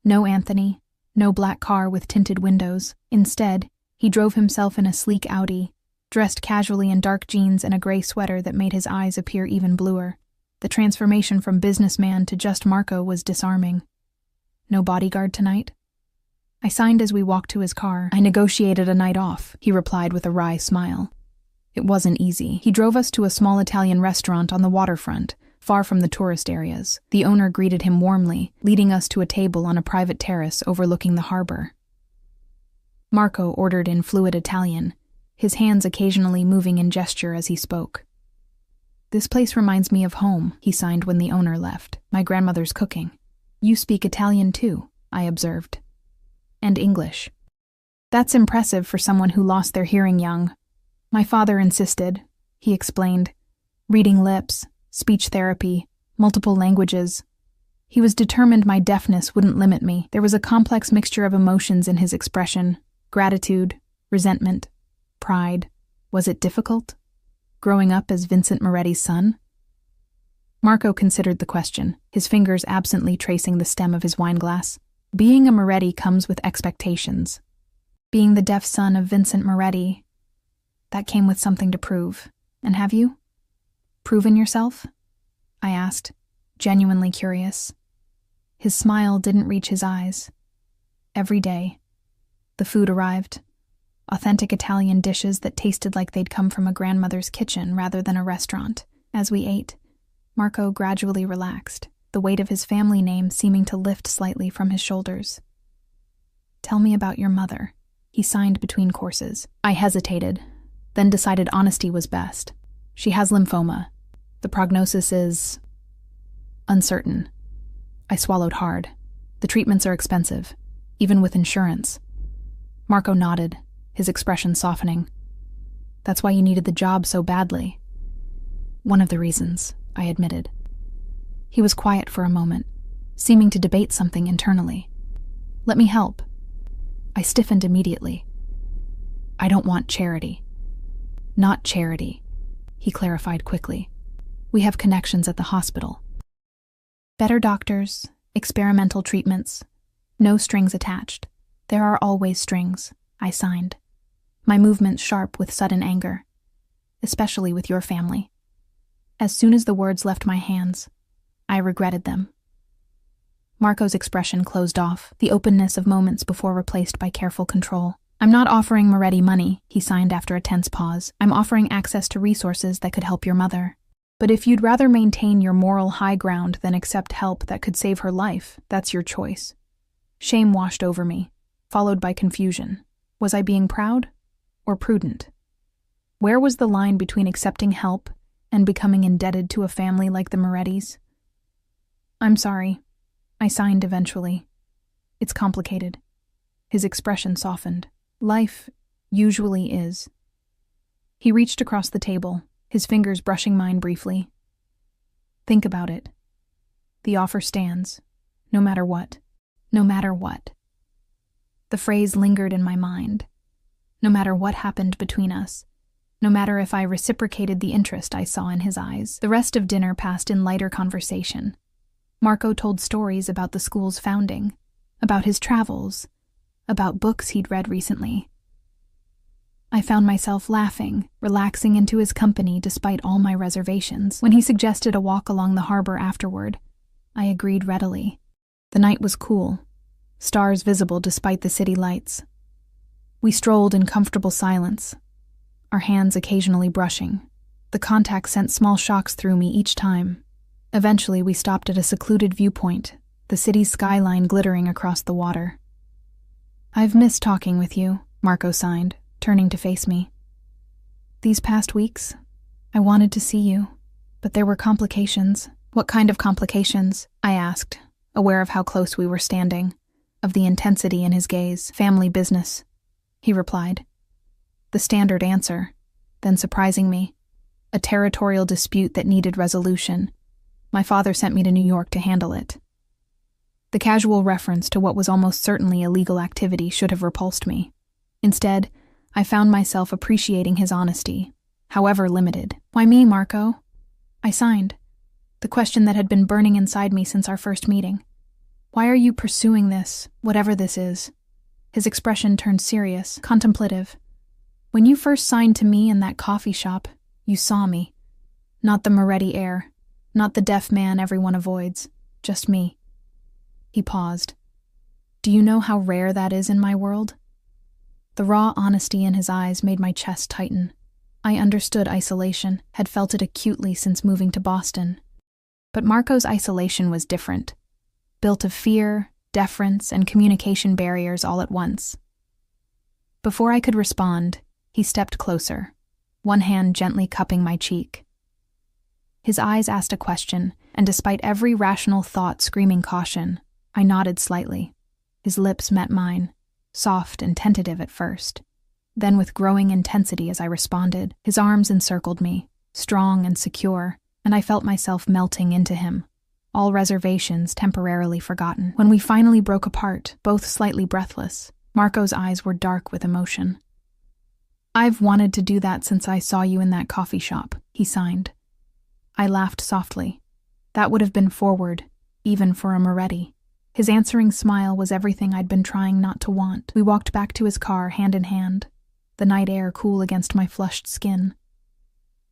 No Anthony, no black car with tinted windows. Instead, he drove himself in a sleek Audi, dressed casually in dark jeans and a gray sweater that made his eyes appear even bluer. The transformation from businessman to just Marco was disarming. "No bodyguard tonight?" I signed as we walked to his car. "I negotiated a night off," he replied with a wry smile. It wasn't easy. He drove us to a small Italian restaurant on the waterfront, far from the tourist areas. The owner greeted him warmly, leading us to a table on a private terrace overlooking the harbor. Marco ordered in fluid Italian, his hands occasionally moving in gesture as he spoke. "This place reminds me of home," he signed when the owner left. "My grandmother's cooking." "You speak Italian too," I observed. "And English." "That's impressive for someone who lost their hearing young." "My father insisted," he explained, reading lips, speech therapy, multiple languages. He was determined my deafness wouldn't limit me. There was a complex mixture of emotions in his expression: gratitude, resentment, pride. Was it difficult, growing up as Vincent Moretti's son? Marco considered the question, his fingers absently tracing the stem of his wineglass. Being a Moretti comes with expectations. Being the deaf son of Vincent Moretti, that came with something to prove. And have you proven yourself? I asked, genuinely curious. His smile didn't reach his eyes. Every day, the food arrived. Authentic Italian dishes that tasted like they'd come from a grandmother's kitchen rather than a restaurant. As we ate, Marco gradually relaxed, the weight of his family name seeming to lift slightly from his shoulders. Tell me about your mother, he signed between courses. I hesitated, then decided honesty was best. She has lymphoma. The prognosis is uncertain. I swallowed hard. The treatments are expensive, even with insurance. Marco nodded, his expression softening. That's why you needed the job so badly. One of the reasons, I admitted. He was quiet for a moment, seeming to debate something internally. Let me help. I stiffened immediately. I don't want charity. Not charity, he clarified quickly. We have connections at the hospital. Better doctors, experimental treatments, no strings attached. There are always strings, I signed, my movements sharp with sudden anger, especially with your family. As soon as the words left my hands, I regretted them. Marco's expression closed off, the openness of moments before replaced by careful control. I'm not offering Moretti money, he signed after a tense pause. I'm offering access to resources that could help your mother. But if you'd rather maintain your moral high ground than accept help that could save her life, that's your choice. Shame washed over me, followed by confusion. Was I being proud or prudent? Where was the line between accepting help and becoming indebted to a family like the Morettis? I'm sorry, I signed eventually. It's complicated. His expression softened. Life usually is. He reached across the table, his fingers brushing mine briefly. Think about it. The offer stands, no matter what. No matter what. The phrase lingered in my mind. No matter what happened between us. No matter if I reciprocated the interest I saw in his eyes. The rest of dinner passed in lighter conversation. Marco told stories about the school's founding, about his travels, about books he'd read recently. I found myself laughing, relaxing into his company despite all my reservations. When he suggested a walk along the harbor afterward, I agreed readily. The night was cool, stars visible despite the city lights. We strolled in comfortable silence, our hands occasionally brushing. The contact sent small shocks through me each time. Eventually, we stopped at a secluded viewpoint, the city's skyline glittering across the water. I've missed talking with you, Marco signed, turning to face me. These past weeks, I wanted to see you, but there were complications. What kind of complications? I asked, aware of how close we were standing, of the intensity in his gaze. Family business, he replied. The standard answer, then surprising me. A territorial dispute that needed resolution. My father sent me to New York to handle it. The casual reference to what was almost certainly illegal activity should have repulsed me. Instead, I found myself appreciating his honesty, however limited. Why me, Marco? I signed. The question that had been burning inside me since our first meeting. Why are you pursuing this, whatever this is? His expression turned serious, contemplative. When you first signed to me in that coffee shop, you saw me. Not the Moretti heir, not the deaf man everyone avoids, just me. He paused. Do you know how rare that is in my world? The raw honesty in his eyes made my chest tighten. I understood isolation, had felt it acutely since moving to Boston. But Marco's isolation was different, built of fear, deference, and communication barriers all at once. Before I could respond, he stepped closer, one hand gently cupping my cheek. His eyes asked a question, and despite every rational thought screaming caution, I nodded slightly. His lips met mine, soft and tentative at first, then with growing intensity as I responded. His arms encircled me, strong and secure, and I felt myself melting into him, all reservations temporarily forgotten. When we finally broke apart, both slightly breathless, Marco's eyes were dark with emotion. "I've wanted to do that since I saw you in that coffee shop," he signed. I laughed softly. That would have been forward, even for a Moretti. His answering smile was everything I'd been trying not to want. We walked back to his car, hand in hand, the night air cool against my flushed skin.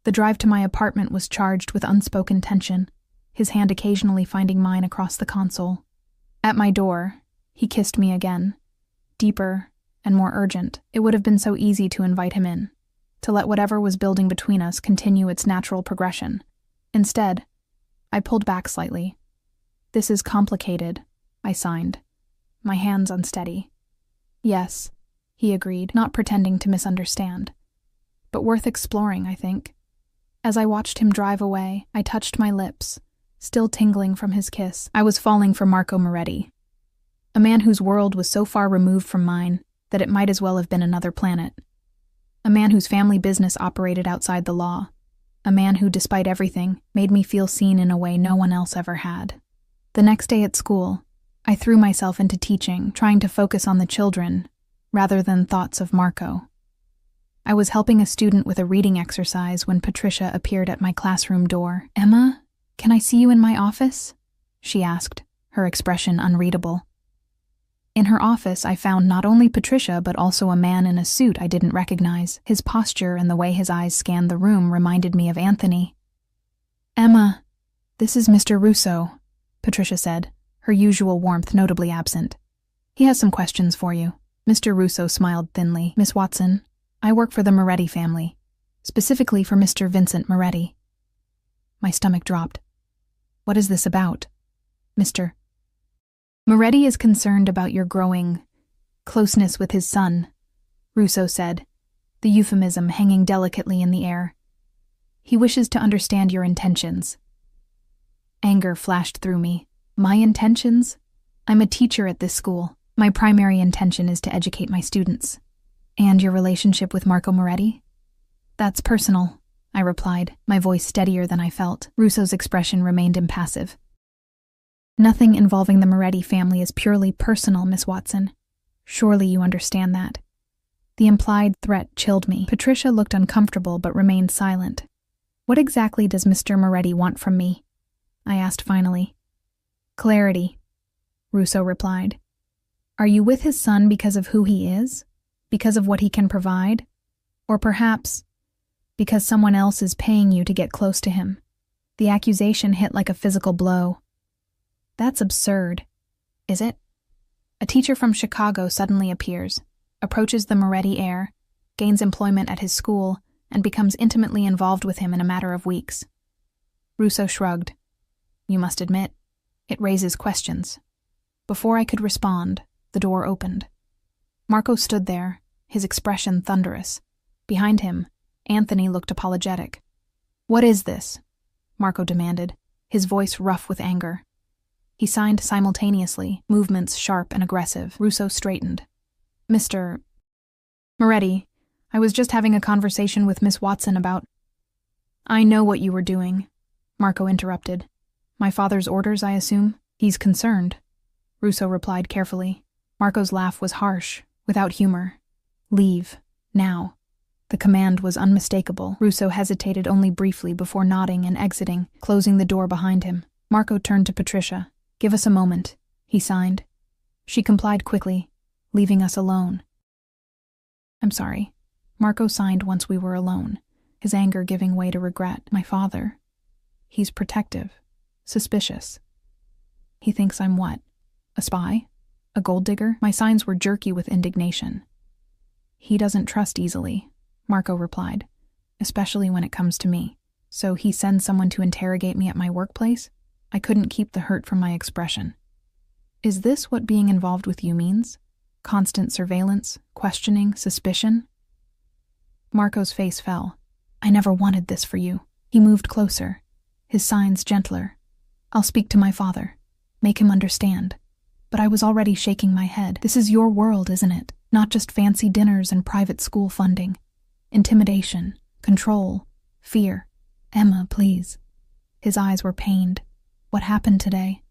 The drive to my apartment was charged with unspoken tension, his hand occasionally finding mine across the console. At my door, he kissed me again, deeper and more urgent. It would have been so easy to invite him in, to let whatever was building between us continue its natural progression. Instead, I pulled back slightly. "This is complicated," I signed, my hands unsteady. "Yes," he agreed, not pretending to misunderstand. "But worth exploring, I think." As I watched him drive away, I touched my lips, still tingling from his kiss. I was falling for Marco Moretti, a man whose world was so far removed from mine that it might as well have been another planet. A man whose family business operated outside the law. A man who, despite everything, made me feel seen in a way no one else ever had. The next day at school, I threw myself into teaching, trying to focus on the children, rather than thoughts of Marco. I was helping a student with a reading exercise when Patricia appeared at my classroom door. "Emma, can I see you in my office?" she asked, her expression unreadable. In her office, I found not only Patricia but also a man in a suit I didn't recognize. His posture and the way his eyes scanned the room reminded me of Anthony. "Emma, this is Mr. Russo," Patricia said, her usual warmth notably absent. "He has some questions for you." Mr. Russo smiled thinly. "Miss Watson, I work for the Moretti family, specifically for Mr. Vincent Moretti." My stomach dropped. "What is this about?" "Mr. Moretti is concerned about your growing closeness with his son," Russo said, the euphemism hanging delicately in the air. "He wishes to understand your intentions." Anger flashed through me. My intentions? I'm a teacher at this school. My primary intention is to educate my students. "And your relationship with Marco Moretti?" "That's personal," I replied, my voice steadier than I felt. Russo's expression remained impassive. "Nothing involving the Moretti family is purely personal, Miss Watson. Surely you understand that." The implied threat chilled me. Patricia looked uncomfortable but remained silent. "What exactly does Mr. Moretti want from me?" I asked finally. "Clarity," Russo replied. "Are you with his son because of who he is? Because of what he can provide? Or perhaps because someone else is paying you to get close to him?" The accusation hit like a physical blow. "That's absurd." "Is it?" A teacher from Chicago suddenly appears, approaches the Moretti heir, gains employment at his school, and becomes intimately involved with him in a matter of weeks. Russo shrugged. "You must admit, it raises questions." Before I could respond, the door opened. Marco stood there, his expression thunderous. Behind him, Anthony looked apologetic. "What is this?" Marco demanded, his voice rough with anger. He signed simultaneously, movements sharp and aggressive. Russo straightened. "Mr. Moretti, I was just having a conversation with Miss Watson about—" "I know what you were doing," Marco interrupted. "My father's orders, I assume?" "He's concerned," Russo replied carefully. Marco's laugh was harsh, without humor. "Leave. Now." The command was unmistakable. Russo hesitated only briefly before nodding and exiting, closing the door behind him. Marco turned to Patricia. "Give us a moment," he signed. She complied quickly, leaving us alone. "I'm sorry." Marco signed once we were alone, his anger giving way to regret. "My father. He's protective, suspicious. He thinks I'm what? A spy? A gold digger?" My signs were jerky with indignation. "He doesn't trust easily," Marco replied, "especially when it comes to me. So he sends someone to interrogate me at my workplace?" I couldn't keep the hurt from my expression. "Is this what being involved with you means? Constant surveillance, questioning, suspicion?" Marco's face fell. "I never wanted this for you." He moved closer, his signs gentler. "I'll speak to my father. Make him understand." But I was already shaking my head. "This is your world, isn't it? Not just fancy dinners and private school funding. Intimidation, control, fear. Emma, please." His eyes were pained. What happened today?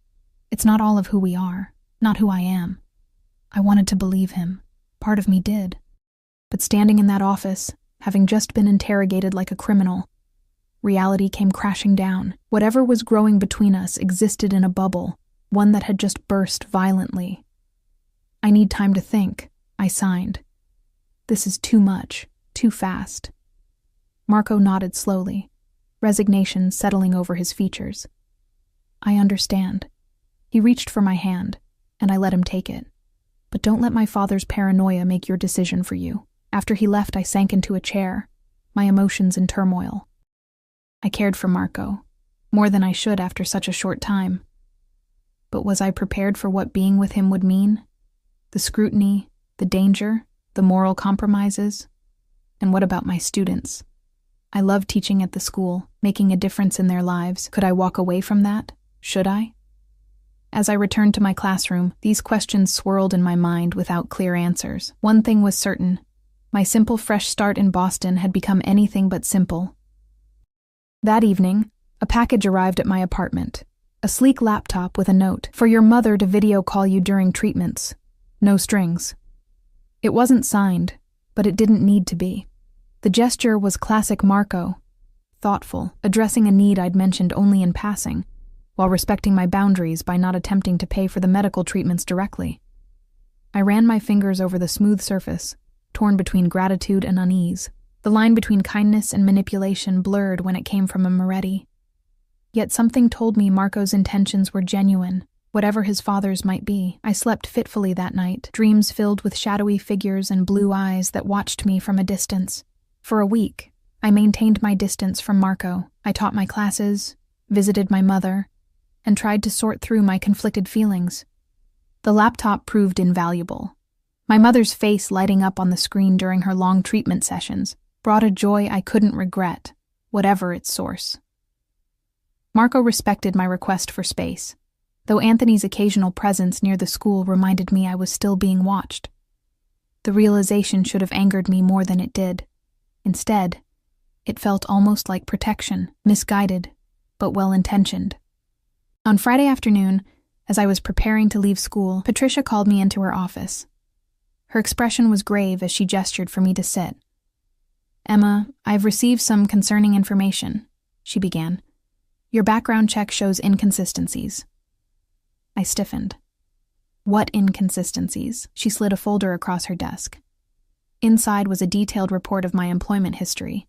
It's not all of who we are, not who I am. I wanted to believe him. Part of me did. But standing in that office, having just been interrogated like a criminal, reality came crashing down. Whatever was growing between us existed in a bubble, one that had just burst violently. I need time to think, I signed. This is too much, too fast. Marco nodded slowly, resignation settling over his features. I understand. He reached for my hand, and I let him take it. But don't let my father's paranoia make your decision for you. After he left, I sank into a chair, my emotions in turmoil. I cared for Marco, more than I should after such a short time. But was I prepared for what being with him would mean? The scrutiny, the danger, the moral compromises? And what about my students? I loved teaching at the school, making a difference in their lives. Could I walk away from that? Should I? As I returned to my classroom, these questions swirled in my mind without clear answers. One thing was certain. My simple fresh start in Boston had become anything but simple. That evening, a package arrived at my apartment. A sleek laptop with a note, "For your mother to video call you during treatments. No strings." It wasn't signed, but it didn't need to be. The gesture was classic Marco, thoughtful, addressing a need I'd mentioned only in passing, while respecting my boundaries by not attempting to pay for the medical treatments directly. I ran my fingers over the smooth surface, torn between gratitude and unease. The line between kindness and manipulation blurred when it came from a Moretti. Yet something told me Marco's intentions were genuine, whatever his father's might be. I slept fitfully that night, dreams filled with shadowy figures and blue eyes that watched me from a distance. For a week, I maintained my distance from Marco. I taught my classes, visited my mother, and tried to sort through my conflicted feelings. The laptop proved invaluable. My mother's face lighting up on the screen during her long treatment sessions brought a joy I couldn't regret, whatever its source. Marco respected my request for space, though Anthony's occasional presence near the school reminded me I was still being watched. The realization should have angered me more than it did. Instead, it felt almost like protection, misguided, but well-intentioned. On Friday afternoon, as I was preparing to leave school, Patricia called me into her office. Her expression was grave as she gestured for me to sit. "Emma, I've received some concerning information," she began. "Your background check shows inconsistencies." I stiffened. What inconsistencies? She slid a folder across her desk. Inside was a detailed report of my employment history,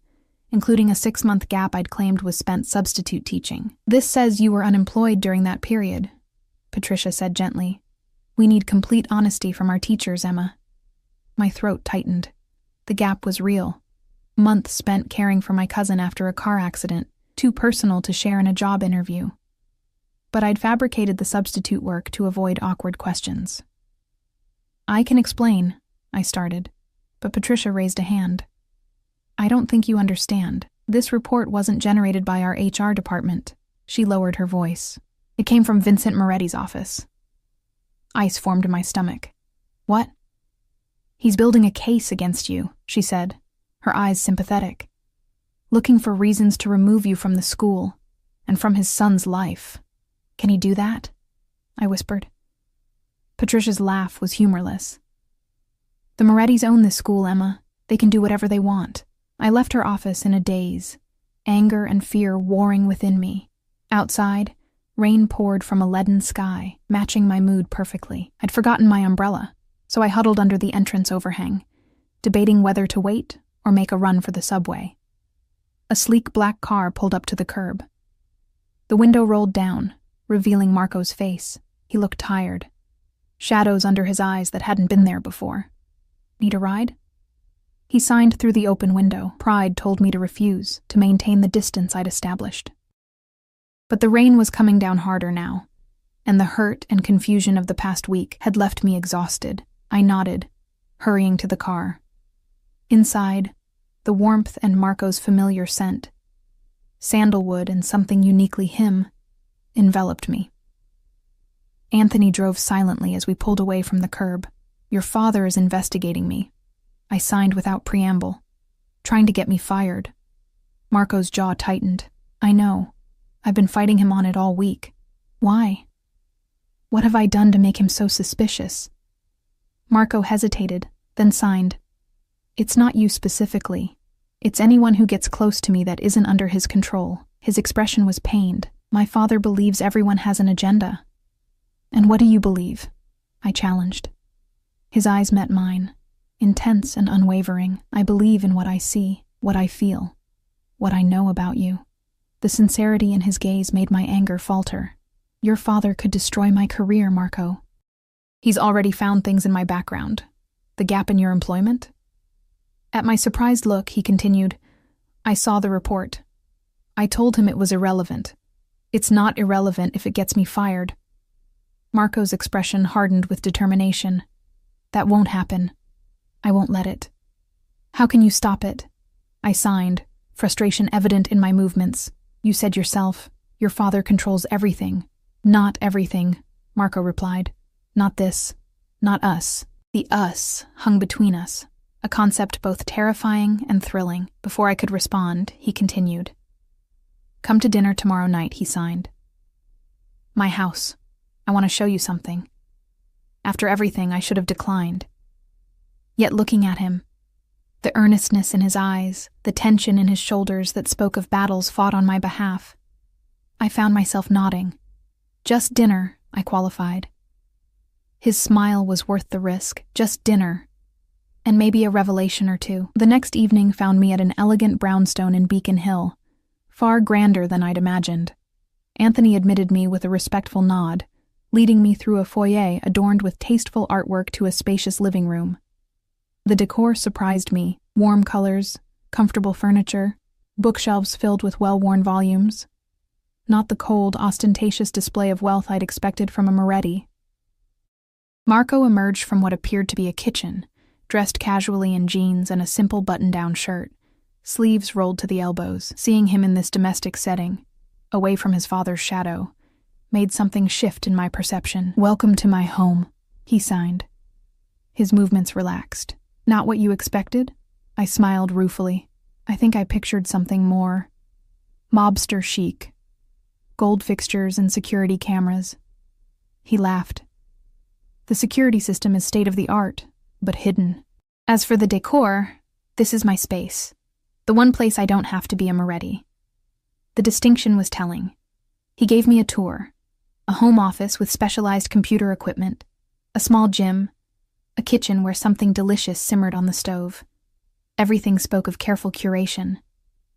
including a 6-month gap I'd claimed was spent substitute teaching. "This says you were unemployed during that period," Patricia said gently. "We need complete honesty from our teachers, Emma." My throat tightened. The gap was real. Months spent caring for my cousin after a car accident, too personal to share in a job interview. But I'd fabricated the substitute work to avoid awkward questions. "I can explain," I started, but Patricia raised a hand. "I don't think you understand. This report wasn't generated by our HR department." She lowered her voice. "It came from Vincent Moretti's office." Ice formed in my stomach. "What?" "He's building a case against you," she said, her eyes sympathetic. "Looking for reasons to remove you from the school and from his son's life. Can he do that?" I whispered. Patricia's laugh was humorless. "The Morettis own this school, Emma. They can do whatever they want." I left her office in a daze, anger and fear warring within me. Outside, rain poured from a leaden sky, matching my mood perfectly. I'd forgotten my umbrella, so I huddled under the entrance overhang, debating whether to wait or make a run for the subway. A sleek black car pulled up to the curb. The window rolled down, revealing Marco's face. He looked tired, shadows under his eyes that hadn't been there before. "Need a ride?" He signed through the open window. Pride told me to refuse, to maintain the distance I'd established. But the rain was coming down harder now, and the hurt and confusion of the past week had left me exhausted. I nodded, hurrying to the car. Inside, the warmth and Marco's familiar scent, sandalwood and something uniquely him, enveloped me. Anthony drove silently as we pulled away from the curb. "Your father is investigating me." I signed without preamble, trying to get me fired. Marco's jaw tightened. "I know. I've been fighting him on it all week. Why? What have I done to make him so suspicious? Marco hesitated, then signed. It's not you specifically. It's anyone who gets close to me that isn't under his control. His expression was pained. My father believes everyone has an agenda. And what do you believe? I challenged. His eyes met mine, intense and unwavering. I believe in what I see, what I feel, what I know about you. The sincerity in his gaze made my anger falter. Your father could destroy my career, Marco. He's already found things in my background. The gap in your employment? At my surprised look, he continued, I saw the report. I told him it was irrelevant. It's not irrelevant if it gets me fired. Marco's expression hardened with determination. That won't happen. I won't let it. How can you stop it? I signed, frustration evident in my movements. You said yourself, your father controls everything. Not everything, Marco replied. Not this. Not us. The us hung between us, a concept both terrifying and thrilling. Before I could respond, he continued. Come to dinner tomorrow night, he signed. My house. I want to show you something. After everything, I should have declined. Yet looking at him, the earnestness in his eyes, the tension in his shoulders that spoke of battles fought on my behalf, I found myself nodding. Just dinner, I qualified. His smile was worth the risk. Just dinner. And maybe a revelation or two. The next evening found me at an elegant brownstone in Beacon Hill, far grander than I'd imagined. Anthony admitted me with a respectful nod, leading me through a foyer adorned with tasteful artwork to a spacious living room. The decor surprised me. Warm colors, comfortable furniture, bookshelves filled with well-worn volumes. Not the cold, ostentatious display of wealth I'd expected from a Moretti. Marco emerged from what appeared to be a kitchen, dressed casually in jeans and a simple button-down shirt, sleeves rolled to the elbows. Seeing him in this domestic setting, away from his father's shadow, made something shift in my perception. Welcome to my home, he signed. His movements relaxed. Not what you expected? I smiled ruefully. I think I pictured something more mobster chic. Gold fixtures and security cameras. He laughed. The security system is state-of-the-art, but hidden. As for the decor, this is my space. The one place I don't have to be a Moretti. The distinction was telling. He gave me a tour. A home office with specialized computer equipment. A small gym. A kitchen where something delicious simmered on the stove. Everything spoke of careful curation,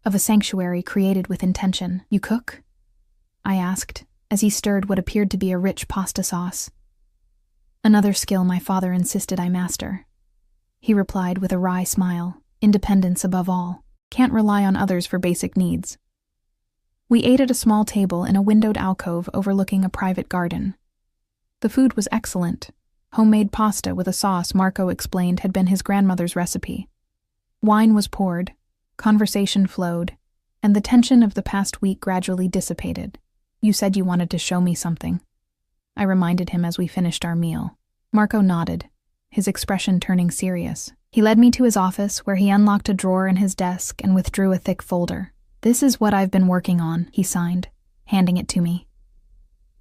of a sanctuary created with intention. You cook? I asked, as he stirred what appeared to be a rich pasta sauce. Another skill my father insisted I master. He replied with a wry smile, independence above all. Can't rely on others for basic needs. We ate at a small table in a windowed alcove overlooking a private garden. The food was excellent. Homemade pasta with a sauce Marco explained had been his grandmother's recipe. Wine was poured, conversation flowed, and the tension of the past week gradually dissipated. You said you wanted to show me something. I reminded him as we finished our meal. Marco nodded, his expression turning serious. He led me to his office, where he unlocked a drawer in his desk and withdrew a thick folder. This is what I've been working on, he signed, handing it to me.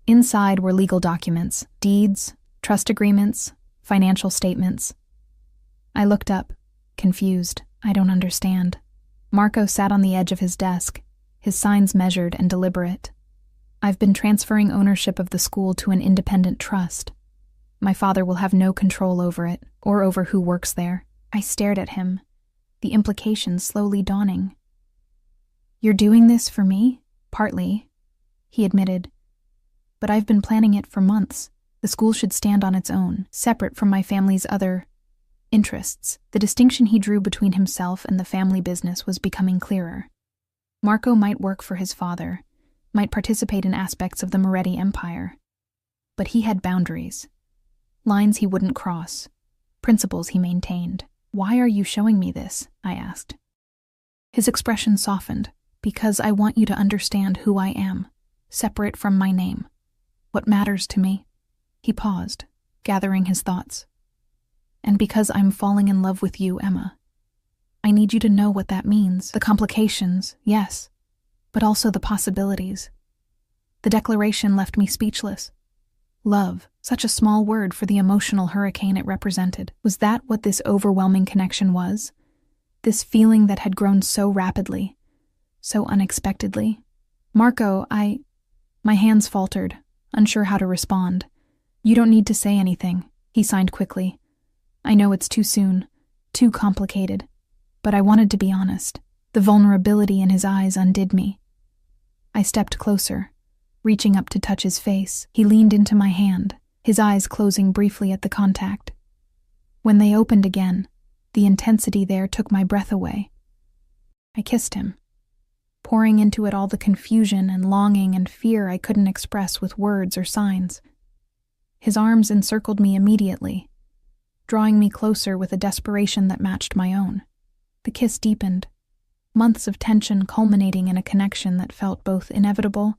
Inside were legal documents, deeds, trust agreements, financial statements. I looked up, confused. I don't understand. Marco sat on the edge of his desk, his signs measured and deliberate. I've been transferring ownership of the school to an independent trust. My father will have no control over it, or over who works there. I stared at him, the implications slowly dawning. You're doing this for me? Partly, he admitted. But I've been planning it for months. The school should stand on its own, separate from my family's other interests. The distinction he drew between himself and the family business was becoming clearer. Marco might work for his father, might participate in aspects of the Moretti Empire. But he had boundaries. Lines he wouldn't cross. Principles he maintained. Why are you showing me this? I asked. His expression softened. Because I want you to understand who I am, separate from my name. What matters to me? He paused, gathering his thoughts. And because I'm falling in love with you, Emma. I need you to know what that means. The complications, yes, but also the possibilities. The declaration left me speechless. Love, such a small word for the emotional hurricane it represented. Was that what this overwhelming connection was? This feeling that had grown so rapidly, so unexpectedly? Marco, My hands faltered, unsure how to respond. You don't need to say anything, he signed quickly. I know it's too soon, too complicated, but I wanted to be honest. The vulnerability in his eyes undid me. I stepped closer, reaching up to touch his face. He leaned into my hand, his eyes closing briefly at the contact. When they opened again, the intensity there took my breath away. I kissed him, pouring into it all the confusion and longing and fear I couldn't express with words or signs. His arms encircled me immediately, drawing me closer with a desperation that matched my own. The kiss deepened, months of tension culminating in a connection that felt both inevitable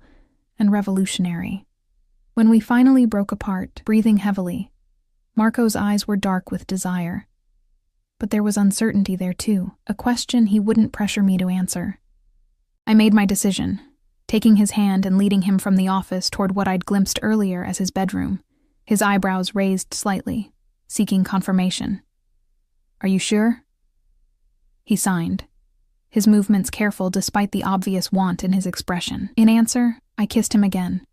and revolutionary. When we finally broke apart, breathing heavily, Marco's eyes were dark with desire. But there was uncertainty there too, a question he wouldn't pressure me to answer. I made my decision, taking his hand and leading him from the office toward what I'd glimpsed earlier as his bedroom, his eyebrows raised slightly, seeking confirmation. Are you sure? He signed, his movements careful despite the obvious want in his expression. In answer, I kissed him again,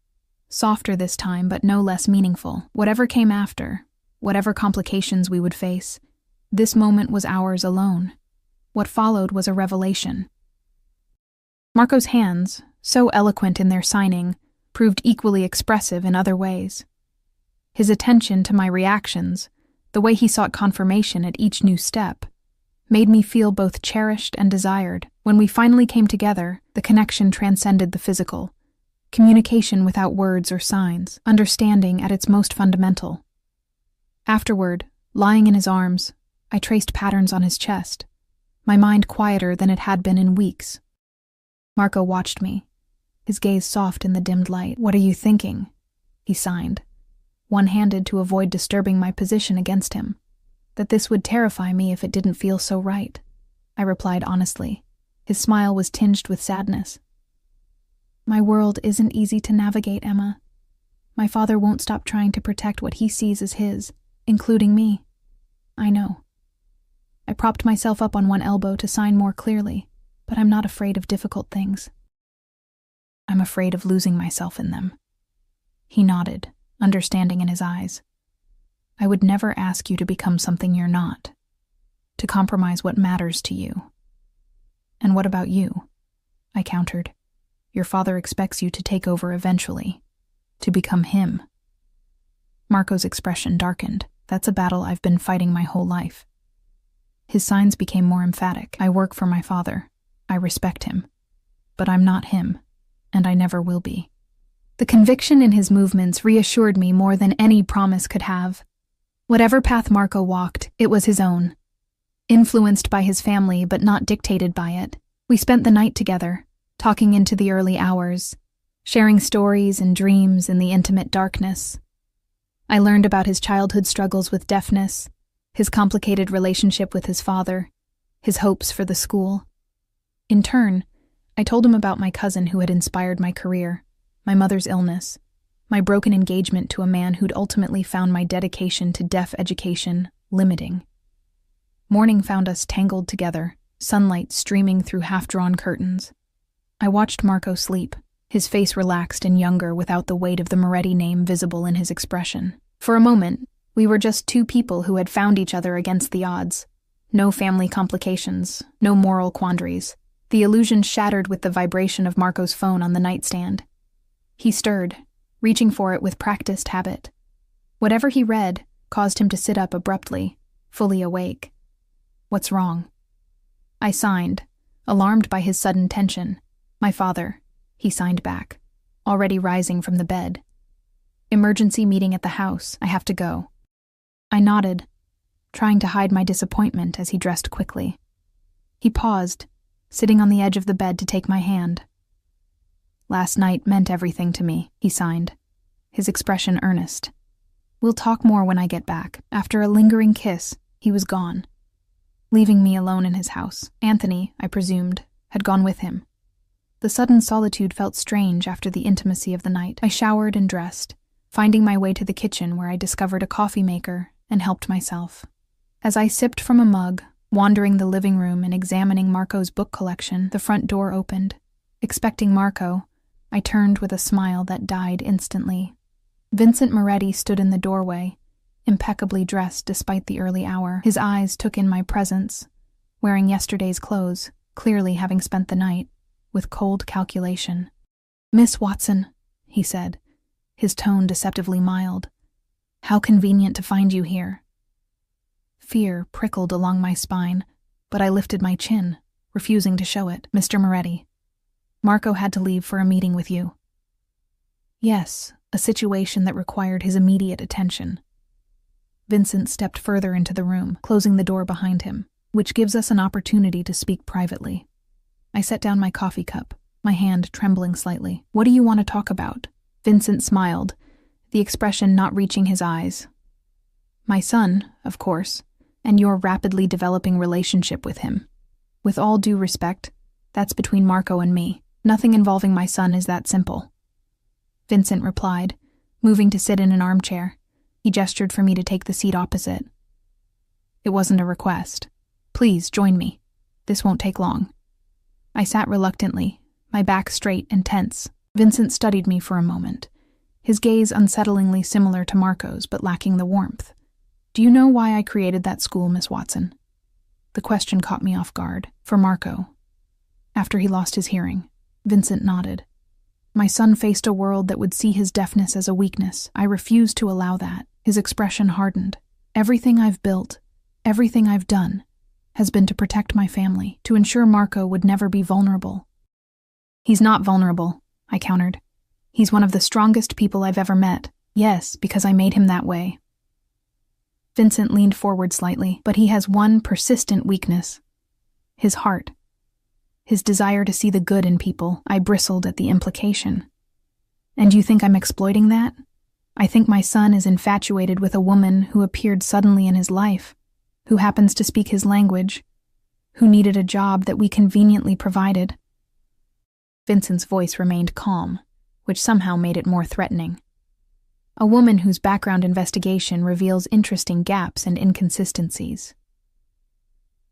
softer this time but no less meaningful. Whatever came after, whatever complications we would face, this moment was ours alone. What followed was a revelation. Marco's hands, so eloquent in their signing, proved equally expressive in other ways. His attention to my reactions, the way he sought confirmation at each new step, made me feel both cherished and desired. When we finally came together, the connection transcended the physical. Communication without words or signs, understanding at its most fundamental. Afterward, lying in his arms, I traced patterns on his chest, my mind quieter than it had been in weeks. Marco watched me, his gaze soft in the dimmed light. What are you thinking? He signed, one-handed to avoid disturbing my position against him. That this would terrify me if it didn't feel so right, I replied honestly. His smile was tinged with sadness. My world isn't easy to navigate, Emma. My father won't stop trying to protect what he sees as his, including me. I know. I propped myself up on one elbow to sign more clearly, but I'm not afraid of difficult things. I'm afraid of losing myself in them. He nodded, understanding in his eyes. I would never ask you to become something you're not, to compromise what matters to you. And what about you? I countered. Your father expects you to take over eventually, to become him. Marco's expression darkened. That's a battle I've been fighting my whole life. His signs became more emphatic. I work for my father. I respect him. But I'm not him, and I never will be. The conviction in his movements reassured me more than any promise could have. Whatever path Marco walked, it was his own. Influenced by his family but not dictated by it, we spent the night together, talking into the early hours, sharing stories and dreams in the intimate darkness. I learned about his childhood struggles with deafness, his complicated relationship with his father, his hopes for the school. In turn, I told him about my cousin who had inspired my career, my mother's illness, my broken engagement to a man who'd ultimately found my dedication to deaf education limiting. Morning found us tangled together, sunlight streaming through half-drawn curtains. I watched Marco sleep, his face relaxed and younger without the weight of the Moretti name visible in his expression. For a moment, we were just two people who had found each other against the odds. No family complications, no moral quandaries. The illusion shattered with the vibration of Marco's phone on the nightstand. He stirred, reaching for it with practiced habit. Whatever he read caused him to sit up abruptly, fully awake. What's wrong? I signed, alarmed by his sudden tension. My father, he signed back, already rising from the bed. Emergency meeting at the house, I have to go. I nodded, trying to hide my disappointment as he dressed quickly. He paused, sitting on the edge of the bed to take my hand. Last night meant everything to me, he signed, his expression earnest. We'll talk more when I get back. After a lingering kiss, he was gone, leaving me alone in his house. Anthony, I presumed, had gone with him. The sudden solitude felt strange after the intimacy of the night. I showered and dressed, finding my way to the kitchen where I discovered a coffee maker and helped myself. As I sipped from a mug, wandering the living room and examining Marco's book collection, the front door opened. Expecting Marco, I turned with a smile that died instantly. Vincent Moretti stood in the doorway, impeccably dressed despite the early hour. His eyes took in my presence, wearing yesterday's clothes, clearly having spent the night, with cold calculation. "Miss Watson," he said, his tone deceptively mild. "How convenient to find you here." Fear prickled along my spine, but I lifted my chin, refusing to show it. "Mr. Moretti, Marco had to leave for a meeting with you." Yes, a situation that required his immediate attention. Vincent stepped further into the room, closing the door behind him, which gives us an opportunity to speak privately. I set down my coffee cup, my hand trembling slightly. "What do you want to talk about?" Vincent smiled, the expression not reaching his eyes. "My son, of course, and your rapidly developing relationship with him. With all due respect, that's between Marco and me. Nothing involving my son is that simple." Vincent replied, moving to sit in an armchair. He gestured for me to take the seat opposite. "It wasn't a request. Please join me. This won't take long." I sat reluctantly, my back straight and tense. Vincent studied me for a moment, his gaze unsettlingly similar to Marco's but lacking the warmth. "Do you know why I created that school, Miss Watson?" The question caught me off guard. "For Marco." After he lost his hearing, Vincent nodded. "My son faced a world that would see his deafness as a weakness. I refused to allow that." His expression hardened. "Everything I've built, everything I've done, has been to protect my family, to ensure Marco would never be vulnerable." "He's not vulnerable," I countered. "He's one of the strongest people I've ever met. Yes, because I made him that way." Vincent leaned forward slightly, "But he has one persistent weakness. His heart. His desire to see the good in people." I bristled at the implication. "And you think I'm exploiting that? I think my son is infatuated with a woman who appeared suddenly in his life, who happens to speak his language, who needed a job that we conveniently provided." Vincent's voice remained calm, which somehow made it more threatening. "A woman whose background investigation reveals interesting gaps and inconsistencies."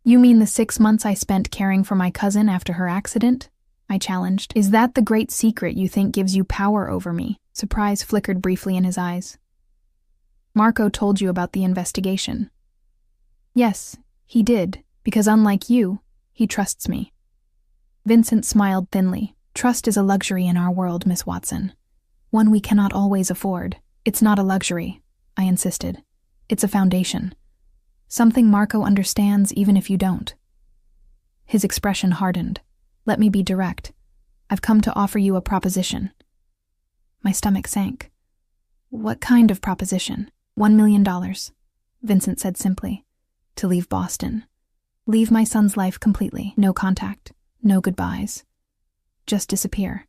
"You mean the 6 months I spent caring for my cousin after her accident?" I challenged. "Is that the great secret you think gives you power over me?" Surprise flickered briefly in his eyes. "Marco told you about the investigation." "Yes, he did, because unlike you, he trusts me." Vincent smiled thinly. "Trust is a luxury in our world, Miss Watson. One we cannot always afford." "It's not a luxury," I insisted. "It's a foundation. Something Marco understands even if you don't." His expression hardened. "Let me be direct. I've come to offer you a proposition." My stomach sank. "What kind of proposition?" $1 million, Vincent said simply. "To leave Boston. Leave my son's life completely. No contact. No goodbyes. Just disappear."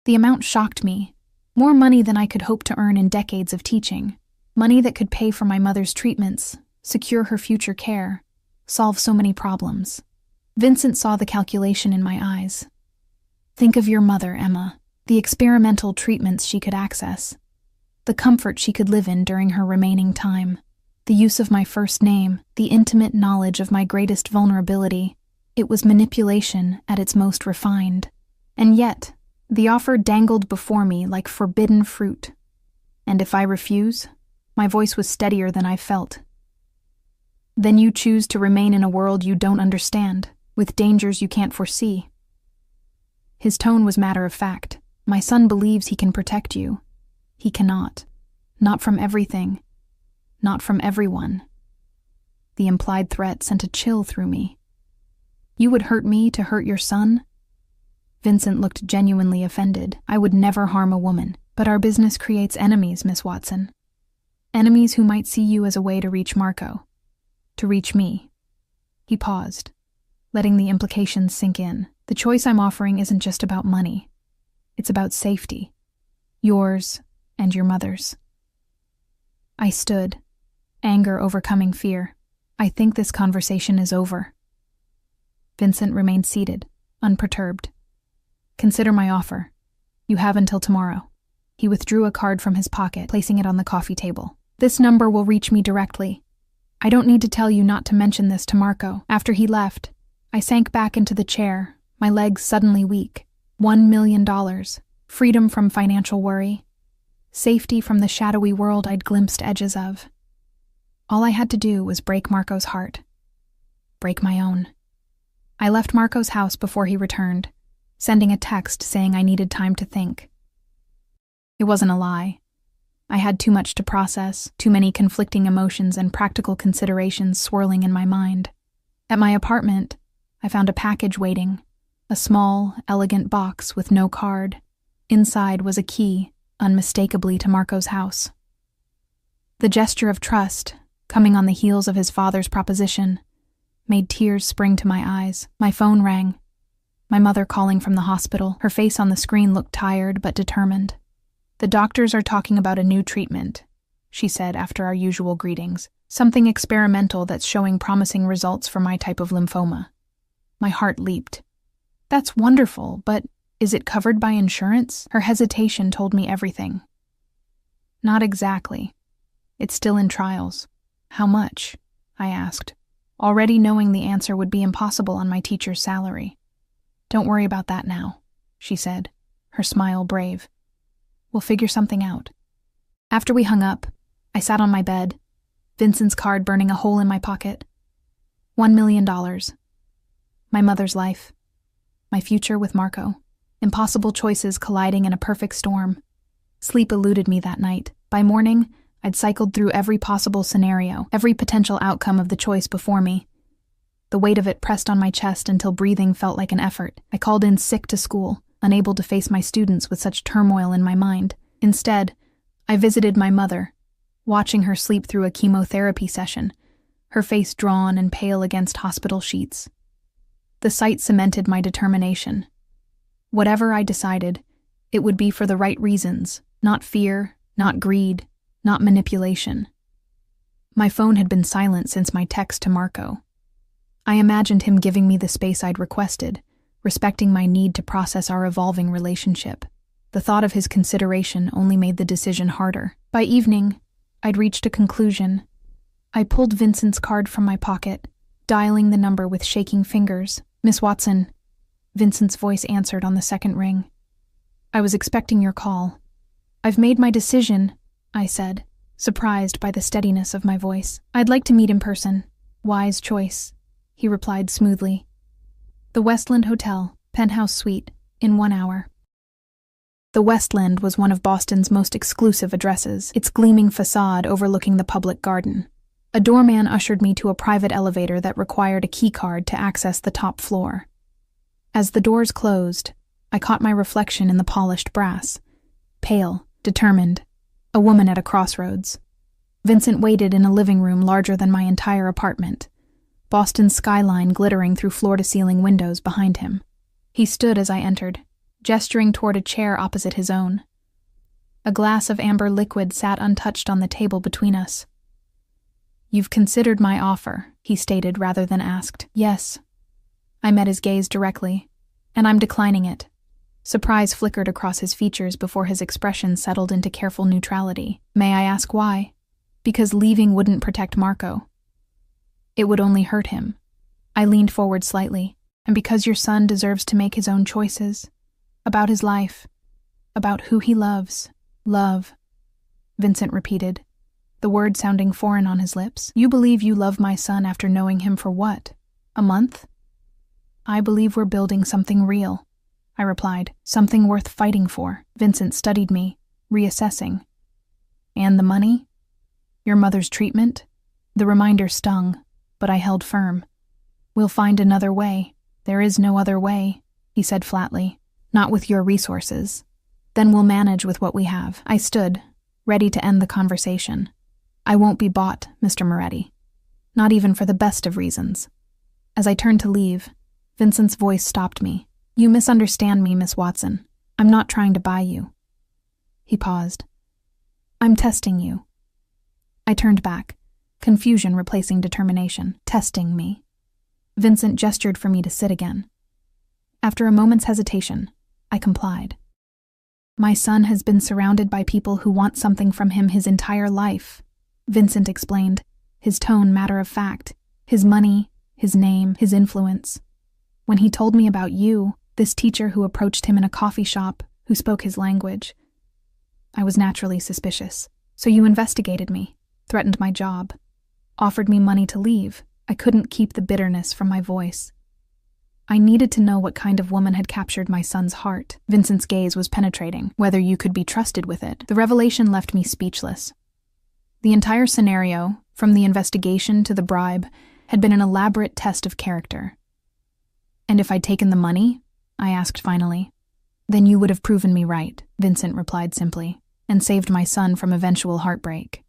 The amount shocked me. More money than I could hope to earn in decades of teaching. Money that could pay for my mother's treatments, secure her future care, solve so many problems. Vincent saw the calculation in my eyes. "Think of your mother, Emma. The experimental treatments she could access. The comfort she could live in during her remaining time. The use of my first name, the intimate knowledge of my greatest vulnerability. It was manipulation at its most refined. And yet, the offer dangled before me like forbidden fruit. And if I refuse, my voice was steadier than I felt. Then you choose to remain in a world you don't understand, with dangers you can't foresee." His tone was matter of fact. "My son believes he can protect you. He cannot. Not from everything. Not from everyone." The implied threat sent a chill through me. "You would hurt me to hurt your son?" Vincent looked genuinely offended. "I would never harm a woman, but our business creates enemies, Miss Watson. Enemies who might see you as a way to reach Marco. To reach me." He paused, letting the implications sink in. "The choice I'm offering isn't just about money. It's about safety. Yours and your mother's." I stood, anger overcoming fear. "I think this conversation is over." Vincent remained seated, unperturbed. Consider my offer. You have until tomorrow." He withdrew a card from his pocket, placing it on the coffee table. "This number will reach me directly. I don't need to tell you not to mention this to Marco." After he left, I sank back into the chair, my legs suddenly weak. $1 million. Freedom from financial worry. Safety from the shadowy world I'd glimpsed edges of. All I had to do was break Marco's heart. Break my own. I left Marco's house before he returned, sending a text saying I needed time to think. It wasn't a lie. I had too much to process, too many conflicting emotions and practical considerations swirling in my mind. At my apartment, I found a package waiting, a small, elegant box with no card. Inside was a key, unmistakably to Marco's house. The gesture of trust, coming on the heels of his father's proposition, made tears spring to my eyes. My phone rang. My mother calling from the hospital. Her face on the screen looked tired but determined. "The doctors are talking about a new treatment," she said after our usual greetings. "Something experimental that's showing promising results for my type of lymphoma." My heart leaped. "That's wonderful, but is it covered by insurance?" Her hesitation told me everything. "Not exactly. It's still in trials." "How much?" I asked, already knowing the answer would be impossible on my teacher's salary. "Don't worry about that now," she said, her smile brave. "We'll figure something out." After we hung up, I sat on my bed, Vincent's card burning a hole in my pocket. $1 million. My mother's life. My future with Marco. Impossible choices colliding in a perfect storm. Sleep eluded me that night. By morning, I'd cycled through every possible scenario, every potential outcome of the choice before me. The weight of it pressed on my chest until breathing felt like an effort. I called in sick to school, unable to face my students with such turmoil in my mind. Instead, I visited my mother, watching her sleep through a chemotherapy session, her face drawn and pale against hospital sheets. The sight cemented my determination. Whatever I decided, it would be for the right reasons, not fear, not greed, not manipulation. My phone had been silent since my text to Marco. I imagined him giving me the space I'd requested, respecting my need to process our evolving relationship. The thought of his consideration only made the decision harder. By evening, I'd reached a conclusion. I pulled Vincent's card from my pocket, dialing the number with shaking fingers. "Miss Watson," Vincent's voice answered on the second ring. "I was expecting your call." "I've made my decision," I said, surprised by the steadiness of my voice. "I'd like to meet in person." "Wise choice," he replied smoothly. "The Westland Hotel, penthouse suite, in 1 hour." The Westland was one of Boston's most exclusive addresses, its gleaming facade overlooking the public garden. A doorman ushered me to a private elevator that required a keycard to access the top floor. As the doors closed, I caught my reflection in the polished brass. Pale, determined, a woman at a crossroads. Vincent waited in a living room larger than my entire apartment, Boston's skyline glittering through floor-to-ceiling windows behind him. He stood as I entered, gesturing toward a chair opposite his own. A glass of amber liquid sat untouched on the table between us. "You've considered my offer," he stated rather than asked. "Yes." I met his gaze directly, "and I'm declining it." Surprise flickered across his features before his expression settled into careful neutrality. "May I ask why?" "Because leaving wouldn't protect Marco. It would only hurt him." I leaned forward slightly. "And because your son deserves to make his own choices. About his life. About who he loves." "Love," Vincent repeated, the word sounding foreign on his lips. "You believe you love my son after knowing him for what? A month?" "I believe we're building something real," I replied. "Something worth fighting for." Vincent studied me, reassessing. "And the money? Your mother's treatment?" The reminder stung, but I held firm. "We'll find another way. There is no other way," he said flatly. "Not with your resources. Then we'll manage with what we have." I stood, ready to end the conversation. "I won't be bought, Mr. Moretti. Not even for the best of reasons." As I turned to leave, Vincent's voice stopped me. "You misunderstand me, Miss Watson. I'm not trying to buy you." He paused. "I'm testing you." I turned back, confusion replacing determination. "Testing me." Vincent gestured for me to sit again. After a moment's hesitation, I complied. My son has been surrounded by people who want something from him his entire life, Vincent explained, his tone matter of fact, his money, his name, his influence. When he told me about you, this teacher who approached him in a coffee shop, who spoke his language, I was naturally suspicious. So you investigated me, threatened my job, offered me money to leave. I couldn't keep the bitterness from my voice. I needed to know what kind of woman had captured my son's heart. Vincent's gaze was penetrating, whether you could be trusted with it. The revelation left me speechless. The entire scenario, from the investigation to the bribe, had been an elaborate test of character. And if I'd taken the money? I asked finally. Then you would have proven me right, Vincent replied simply, and saved my son from eventual heartbreak.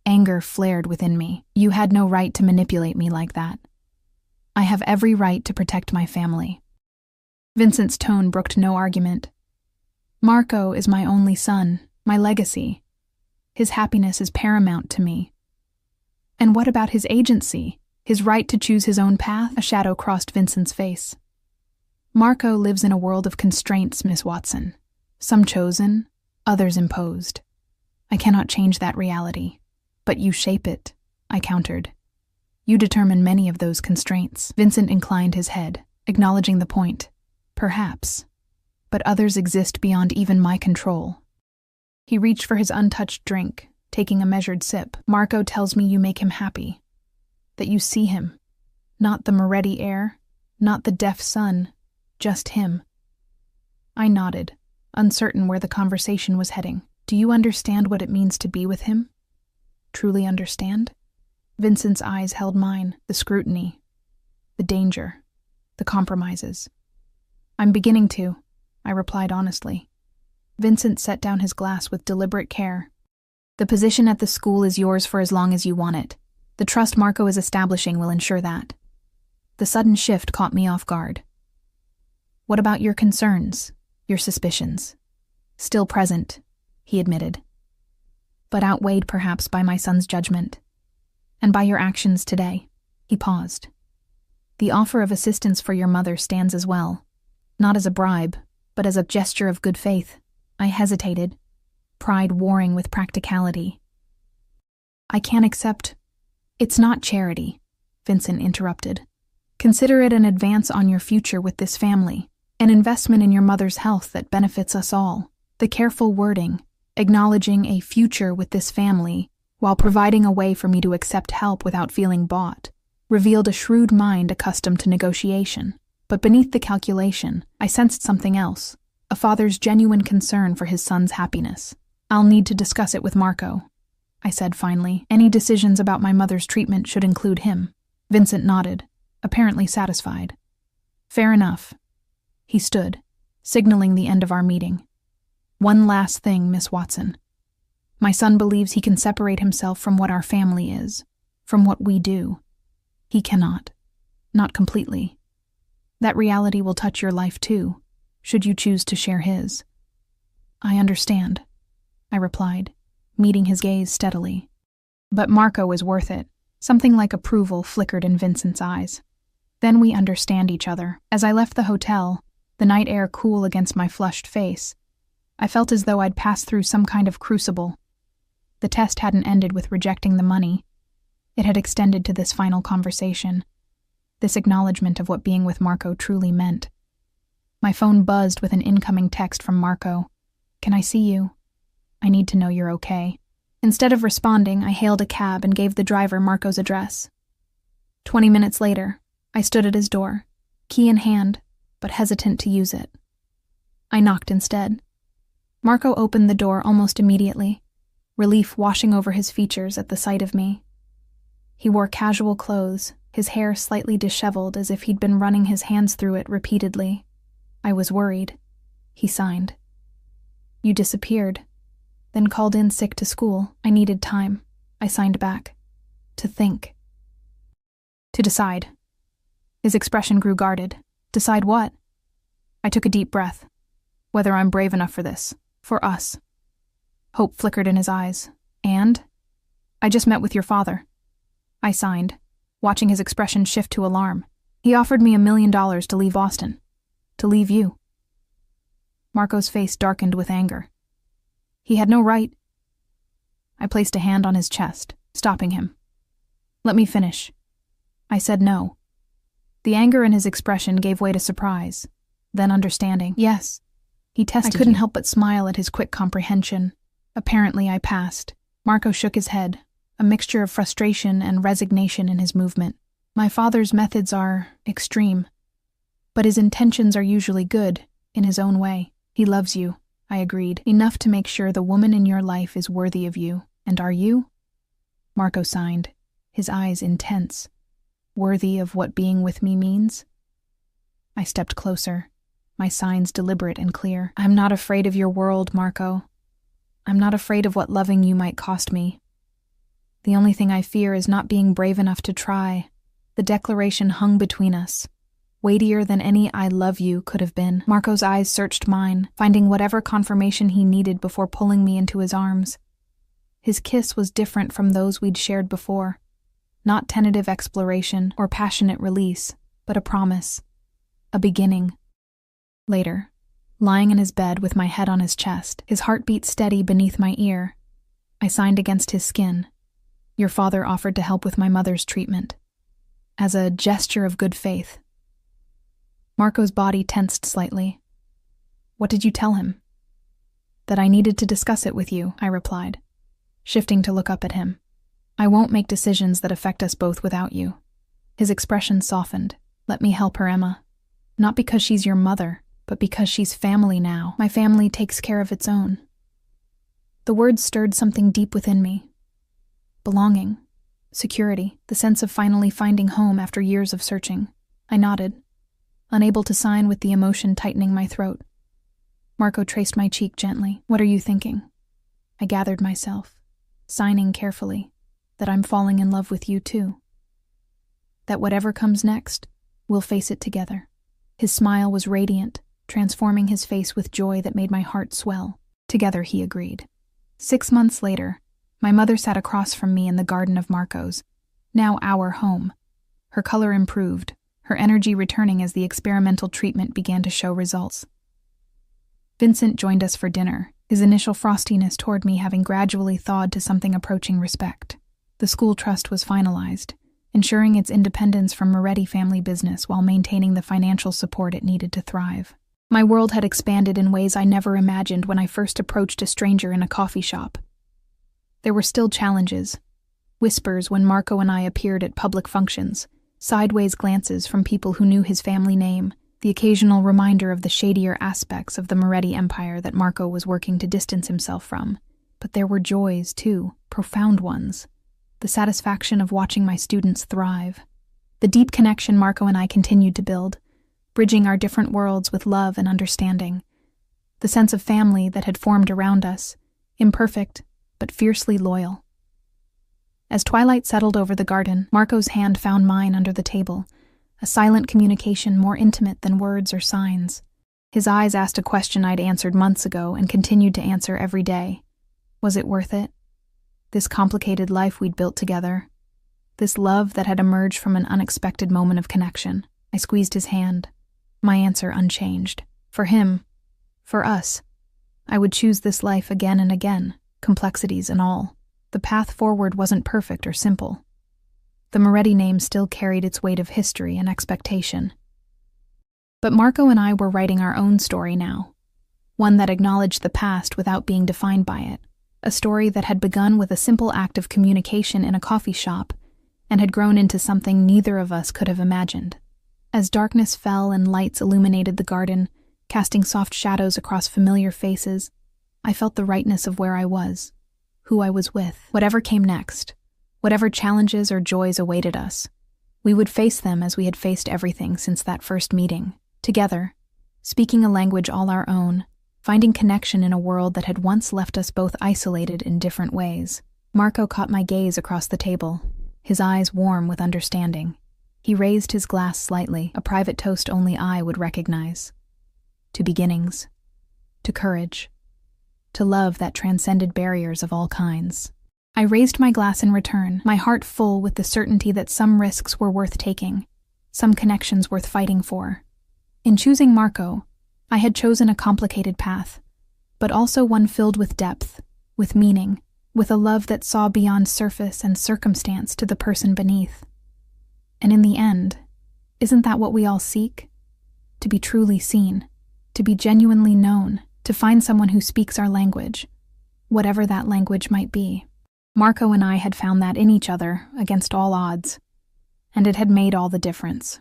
Anger flared within me. You had no right to manipulate me like that. I have every right to protect my family. Vincent's tone brooked no argument. Marco is my only son, my legacy. His happiness is paramount to me. And what about his agency, his right to choose his own path? A shadow crossed Vincent's face. Marco lives in a world of constraints, Miss Watson. Some chosen, others imposed. I cannot change that reality. But you shape it, I countered. You determine many of those constraints. Vincent inclined his head, acknowledging the point. Perhaps. But others exist beyond even my control. He reached for his untouched drink, taking a measured sip. Marco tells me you make him happy. That you see him. Not the Moretti heir, not the deaf son, just him. I nodded, uncertain where the conversation was heading. Do you understand what it means to be with him? Truly understand? Vincent's eyes held mine, the scrutiny, the danger, the compromises. I'm beginning to, I replied honestly. Vincent set down his glass with deliberate care. The position at the school is yours for as long as you want it. The trust Marco is establishing will ensure that. The sudden shift caught me off guard. What about your concerns, your suspicions? Still present, he admitted. But outweighed perhaps by my son's judgment. And by your actions today. He paused. The offer of assistance for your mother stands as well. Not as a bribe, but as a gesture of good faith. I hesitated, pride warring with practicality. I can't accept. It's not charity, Vincent interrupted. Consider it an advance on your future with this family, an investment in your mother's health that benefits us all. The careful wording, acknowledging a future with this family, while providing a way for me to accept help without feeling bought, revealed a shrewd mind accustomed to negotiation. But beneath the calculation, I sensed something else, a father's genuine concern for his son's happiness. I'll need to discuss it with Marco, I said finally. Any decisions about my mother's treatment should include him. Vincent nodded, apparently satisfied. Fair enough. He stood, signaling the end of our meeting. One last thing, Miss Watson. My son believes he can separate himself from what our family is, from what we do. He cannot. Not completely. That reality will touch your life too, should you choose to share his. I understand, I replied, meeting his gaze steadily. But Marco is worth it. Something like approval flickered in Vincent's eyes. Then we understand each other. As I left the hotel, the night air cool against my flushed face, I felt as though I'd passed through some kind of crucible. The test hadn't ended with rejecting the money. It had extended to this final conversation, this acknowledgement of what being with Marco truly meant. My phone buzzed with an incoming text from Marco. Can I see you? I need to know you're okay. Instead of responding, I hailed a cab and gave the driver Marco's address. 20 minutes later, I stood at his door, key in hand, but hesitant to use it. I knocked instead. Marco opened the door almost immediately, relief washing over his features at the sight of me. He wore casual clothes, his hair slightly disheveled as if he'd been running his hands through it repeatedly. I was worried. He signed. You disappeared, then called in sick to school. I needed time. I signed back. To think. To decide. His expression grew guarded. Decide what? I took a deep breath. Whether I'm brave enough for this. For us. Hope flickered in his eyes. And? I just met with your father. I signed, watching his expression shift to alarm. He offered me $1 million to leave Boston. To leave you. Marco's face darkened with anger. He had no right. I placed a hand on his chest, stopping him. Let me finish. I said no. The anger in his expression gave way to surprise, then understanding. Yes. He tested I couldn't help but smile at his quick comprehension. Apparently I passed. Marco shook his head, a mixture of frustration and resignation in his movement. My father's methods are extreme, but his intentions are usually good, in his own way. He loves you, I agreed, enough to make sure the woman in your life is worthy of you. And are you? Marco signed, his eyes intense. Worthy of what being with me means? I stepped closer, my signs deliberate and clear. I'm not afraid of your world, Marco. I'm not afraid of what loving you might cost me. The only thing I fear is not being brave enough to try. The declaration hung between us, weightier than any I love you could have been. Marco's eyes searched mine, finding whatever confirmation he needed before pulling me into his arms. His kiss was different from those we'd shared before. Not tentative exploration or passionate release, but a promise. A beginning. Later, lying in his bed with my head on his chest, his heartbeat steady beneath my ear, I signed against his skin. Your father offered to help with my mother's treatment. As a gesture of good faith. Marco's body tensed slightly. What did you tell him? That I needed to discuss it with you, I replied, shifting to look up at him. I won't make decisions that affect us both without you. His expression softened. Let me help her, Emma. Not because she's your mother, but because she's family now. My family takes care of its own. The words stirred something deep within me. Belonging, security, the sense of finally finding home after years of searching. I nodded, unable to sign with the emotion tightening my throat. Marco traced my cheek gently. What are you thinking? I gathered myself, signing carefully, that I'm falling in love with you too. That whatever comes next, we'll face it together. His smile was radiant, transforming his face with joy that made my heart swell. Together, he agreed. 6 months later, my mother sat across from me in the garden of Marco's, now our home. Her color improved, her energy returning as the experimental treatment began to show results. Vincent joined us for dinner, his initial frostiness toward me having gradually thawed to something approaching respect. The school trust was finalized, ensuring its independence from Moretti family business while maintaining the financial support it needed to thrive. My world had expanded in ways I never imagined when I first approached a stranger in a coffee shop. There were still challenges. Whispers when Marco and I appeared at public functions, sideways glances from people who knew his family name, the occasional reminder of the shadier aspects of the Moretti empire that Marco was working to distance himself from. But there were joys, too, profound ones. The satisfaction of watching my students thrive. The deep connection Marco and I continued to build, bridging our different worlds with love and understanding. The sense of family that had formed around us, imperfect, but fiercely loyal. As twilight settled over the garden, Marco's hand found mine under the table, a silent communication more intimate than words or signs. His eyes asked a question I'd answered months ago and continued to answer every day. Was it worth it? This complicated life we'd built together. This love that had emerged from an unexpected moment of connection. I squeezed his hand. My answer unchanged. For him. For us. I would choose this life again and again, complexities and all. The path forward wasn't perfect or simple. The Moretti name still carried its weight of history and expectation. But Marco and I were writing our own story now. One that acknowledged the past without being defined by it. A story that had begun with a simple act of communication in a coffee shop and had grown into something neither of us could have imagined. As darkness fell and lights illuminated the garden, casting soft shadows across familiar faces, I felt the rightness of where I was, who I was with. Whatever came next, whatever challenges or joys awaited us, we would face them as we had faced everything since that first meeting, together, speaking a language all our own, finding connection in a world that had once left us both isolated in different ways. Marco caught my gaze across the table, his eyes warm with understanding. He raised his glass slightly, a private toast only I would recognize. To beginnings. To courage. To love that transcended barriers of all kinds. I raised my glass in return, my heart full with the certainty that some risks were worth taking, some connections worth fighting for. In choosing Marco, I had chosen a complicated path, but also one filled with depth, with meaning, with a love that saw beyond surface and circumstance to the person beneath. And in the end, isn't that what we all seek? To be truly seen, to be genuinely known, to find someone who speaks our language, whatever that language might be. Marco and I had found that in each other, against all odds, and it had made all the difference.